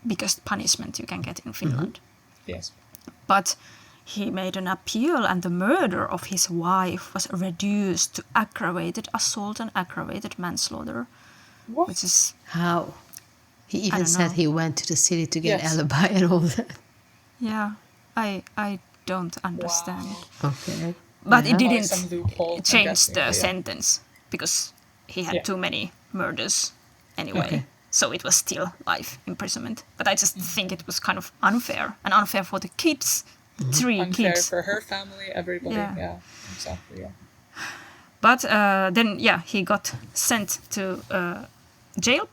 biggest punishment you can get in Finland. Yes. But he made an appeal, and the murder of his wife was reduced to aggravated assault and aggravated manslaughter, What? which is how? He even don't said know. he went to the city to get Yes. alibi and all that. yeah, I don't understand. Okay. But it Probably didn't some loophole, I'm change guessing, the yeah. sentence because he had Yeah. too many murders anyway. Okay. So it was still life imprisonment. But I just think it was kind of unfair, and unfair for the kids. 3 Unfair kids. for her family, everybody. Yeah. Yeah, exactly. Yeah. But then, yeah, he got sent to jail.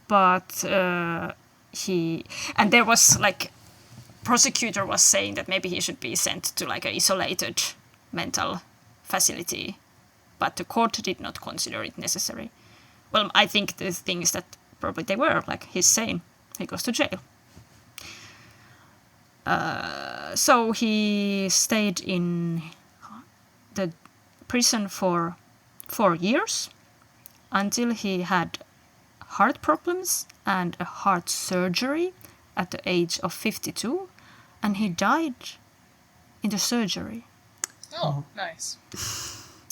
But and there was like, prosecutor was saying that maybe he should be sent to like an isolated mental facility. But the court did not consider it necessary. Well, I think the thing is that probably they were, like he's saying, he goes to jail. So he stayed in the prison for 4 years until he had heart problems and a heart surgery at the age of 52, and he died in the surgery. Oh, nice.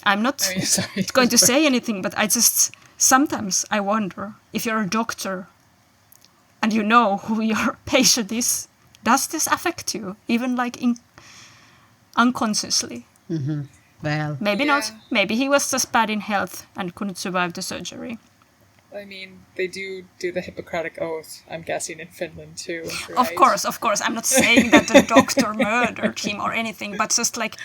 I'm not I mean, sorry. going to say anything, but I just sometimes I wonder if you're a doctor and you know who your patient is, does this affect you even like unconsciously? Well, Maybe Yeah. not. Maybe he was just bad in health and couldn't survive the surgery. I mean, they do the Hippocratic Oath, I'm guessing, in Finland too. Right? Of course. I'm not saying that the doctor murdered him or anything, but just like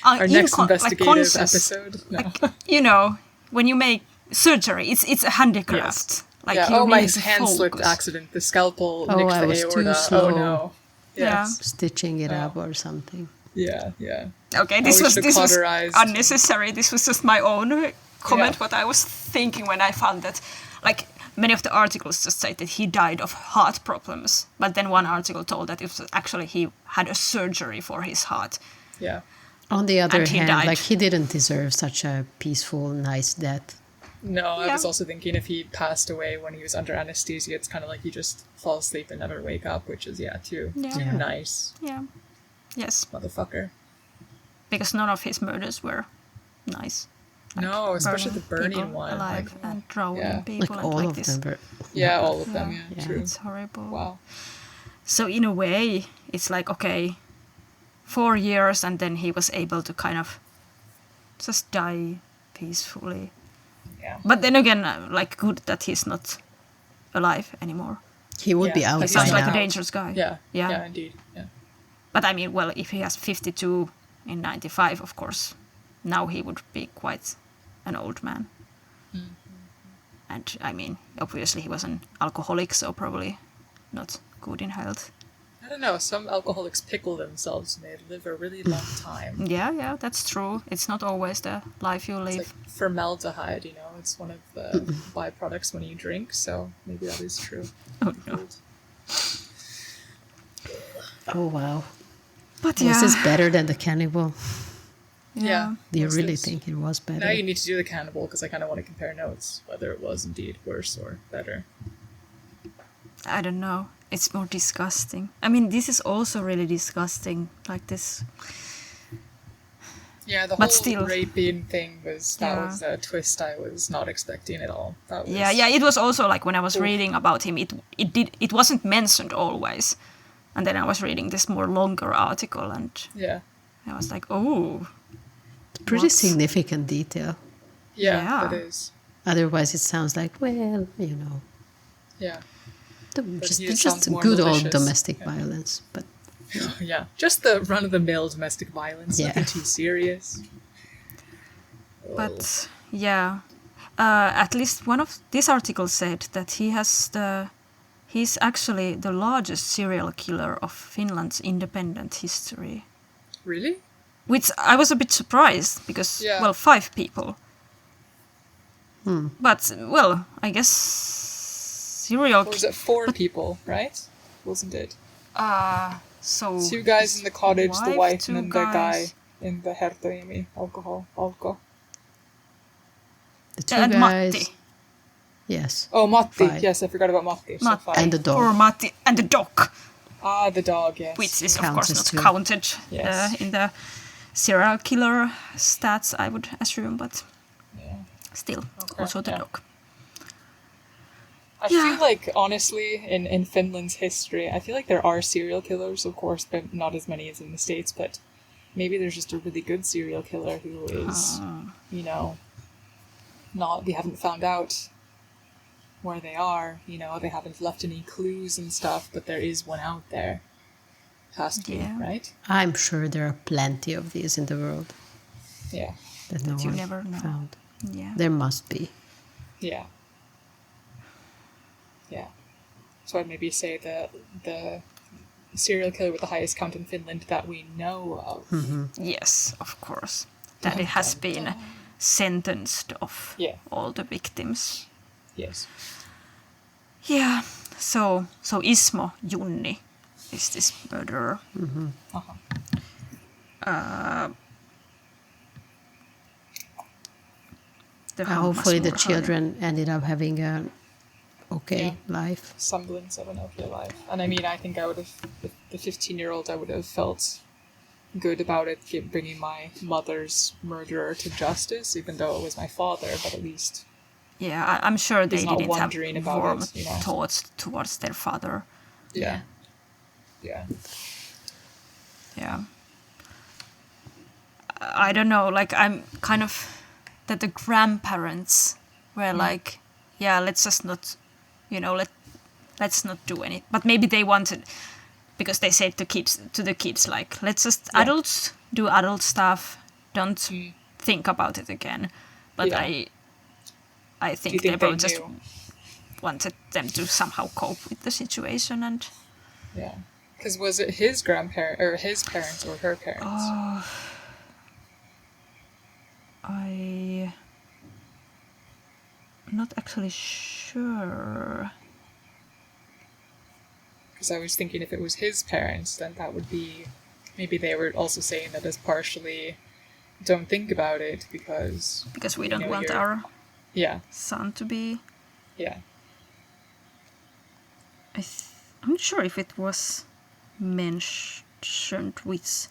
Our next like investigative conscious, episode. No. you know, when you make surgery. It's a handicraft. Like yeah. you Oh, my need to hand slipped focus. accident. The scalpel Oh, nicked I the was too aorta. slow. Oh no. Yeah. Stitching it up or something. Yeah. Yeah. Okay, Oh, this we was should've cauterized. unnecessary. This was just my own comment. Yeah. What I was thinking when I found that, like many of the articles just say that he died of heart problems, but then one article told that it was actually he had a surgery for his heart. Yeah. On the other And he hand, died. like he didn't deserve such a peaceful, nice death. No, I Yeah. was also thinking if he passed away when he was under anesthesia, it's kind of like you just fall asleep and never wake up, which is too Yeah. nice, Yeah. Yes, motherfucker. because none of his murders were nice. No, especially the burning people one. alive Like, and drowning yeah. people Like and all like of this. them were. yeah, all of them. Yeah. Yeah, true. It's horrible. Wow. So in a way, it's like okay, 4 years, and then he was able to kind of just die peacefully. Yeah. But then again, like good that he's not alive anymore. He would be Yeah, out but by Sounds like now. a dangerous guy. Yeah. Yeah. Yeah, indeed. Yeah. But I mean, well, if he has 52 in 95, of course, now he would be quite an old man. And I mean, obviously he was an alcoholic, so probably not good in health. I don't know. Some alcoholics pickle themselves and they live a really long time. Yeah, that's true. It's not always the life you It's live. like formaldehyde, it's one of the byproducts when you drink, so maybe that is true. Oh, no. Oh wow. But Was this better than the cannibal? Yeah. Do you What's really this? think it was better? Now you need to do the cannibal because I kind of want to compare notes, whether it was indeed worse or better. I don't know. It's more disgusting. I mean, this is also really disgusting. Like this. Yeah, the But whole still. raping thing was Yeah. a twist I was not expecting at all. That was, Yeah. It was also like when I was reading about him, it wasn't mentioned always, and then I was reading this more longer article, and Yeah. I was like, oh, Pretty what? significant detail. Yeah, Yeah. it is. Otherwise, it sounds like, well, Yeah. just, it just sounds more good old malicious. Yeah. domestic violence. But Yeah. Just the run-of-the-mill domestic violence. Yeah. Nothing too serious. But yeah, at least one of this article said that he's actually the largest serial killer of Finland's independent history. Really? Which I was a bit surprised because, Yeah. well, 5 people. But, well, I guess serial What was it? 4 people, right? Wasn't it? So 2 guys in the cottage, the wife, wife, 2 and then the guy guys. in the hertoimi, alko. the two And guys, Matti. yes, Oh, Matti. 5. Yes, I forgot about Matti. So Matti. 5. and the dog. Poor Matti and the dog, Ah, the dog, yes. which is of Counts course as not 2. counted Yes. in the serial killer stats, I would assume, but Yeah. still, Okay, also the yeah. dog. I feel like, honestly, in Finland's history, I feel like there are serial killers, of course, but not as many as in the States, but maybe there's just a really good serial killer who is, we haven't found out where they are, they haven't left any clues and stuff, but there is one out there. Has to Yeah. be, right? I'm sure there are plenty of these in the world Yeah. that no you one never know. found. Yeah. There must be. Yeah. Yeah. So I'd maybe say the serial killer with the highest count in Finland that we know of. Yes, of course. That it has been sentenced of Yeah. all the victims. Yes. Yeah. So Ismo Junni is this murderer. Uh-huh. The Hopefully the Hammasmurhari. children ended up having an okay life. Semblance of an okay life. And I mean, I think I would have, the 15-year-old, I would have felt good about it, bringing my mother's murderer to justice, even though it was my father, but at least, Yeah, I'm sure they He's not didn't have wondering about warm it, thoughts towards their father. yeah. Yeah. Yeah. I don't know, like I'm kind of that the grandparents were like, yeah, let's just not, let's not do any. But maybe they wanted, because they said to the kids like, let's just adults do adult stuff, don't think about it again. But Yeah. I Do you think think they they just knew? wanted them to somehow cope with the situation. And Yeah. Because was it his grandparent or his parents or her parents? I'm not actually sure. Because I was thinking if it was his parents, then that would be maybe they were also saying that as partially don't think about it because We don't know, want you're- our yeah, son to be. yeah. I'm not sure if it was mentioned which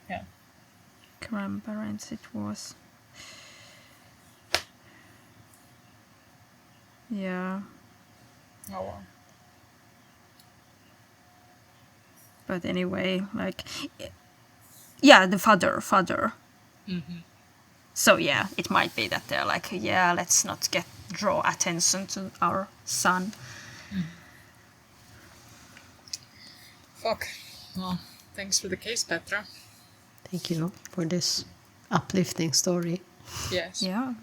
Yeah. grandparents it was. Yeah, Oh well. but anyway, like, yeah, the father. So yeah, it might be that they're like, yeah, let's not draw attention to our son. Fuck. Well, thanks for the case, Petra. Thank you for this uplifting story. Yes. Yeah,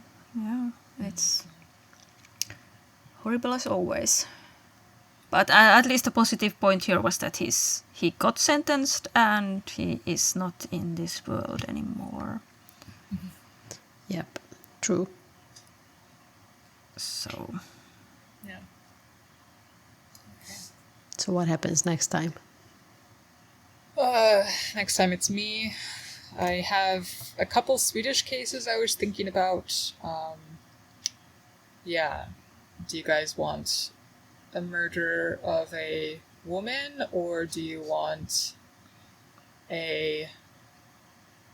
it's horrible as always. But at least the positive point here was that he got sentenced and he is not in this world anymore. Yep, true. So Yeah. So what happens next time? Next time it's me. I have a couple Swedish cases I was thinking about. Yeah. Do you guys want a murder of a woman or do you want a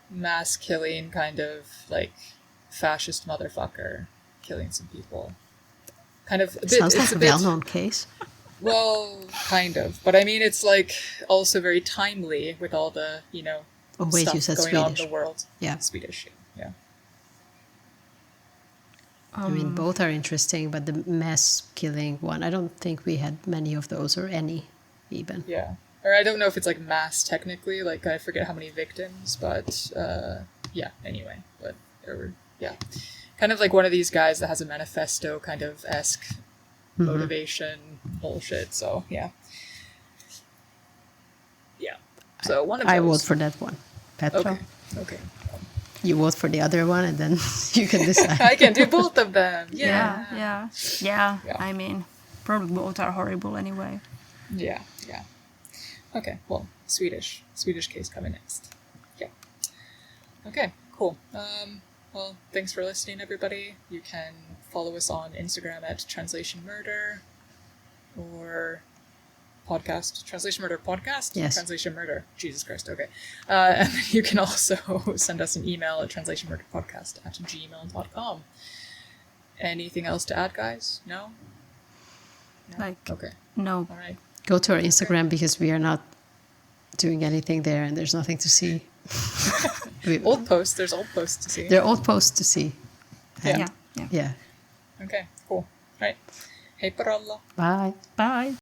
mass killing kind of like fascist motherfucker killing some people? Kind of a bit, Sounds it's like a a bit, well-known case. well, kind of. But I mean, it's like also very timely with all the, Oh wait, you stuff said going on in Swedish. the world. Yeah. Swedish, yeah. I mean, both are interesting, but the mass killing one, I don't think we had many of those or any even. Yeah. Or I don't know if it's like mass technically, like I forget how many victims, but yeah, anyway. But there were, yeah. Kind of like one of these guys that has a manifesto kind of esque motivation bullshit, so yeah. Yeah. So one of those. I vote for that one. Petra, Okay. you vote for the other one and then you can decide. I can do both of them. yeah. Yeah. I mean, probably both are horrible anyway. Yeah. Okay, well, Swedish case coming next. Yeah. Okay, cool. Well, thanks for listening, everybody. You can follow us on Instagram at Translation Murder or podcast, Translation Murder podcast? Yes. Translation Murder. Jesus Christ, okay. And then you can also send us an email at translationmurderpodcast@gmail.com. Anything else to add, guys? No? Like, Okay, no. all right. Go to our Instagram because we are not doing anything there and there's nothing to see. Old posts, there's old posts to see. They're old posts to see. Yeah. Yeah. Okay, cool. All right. Hei paralla. Bye. Bye.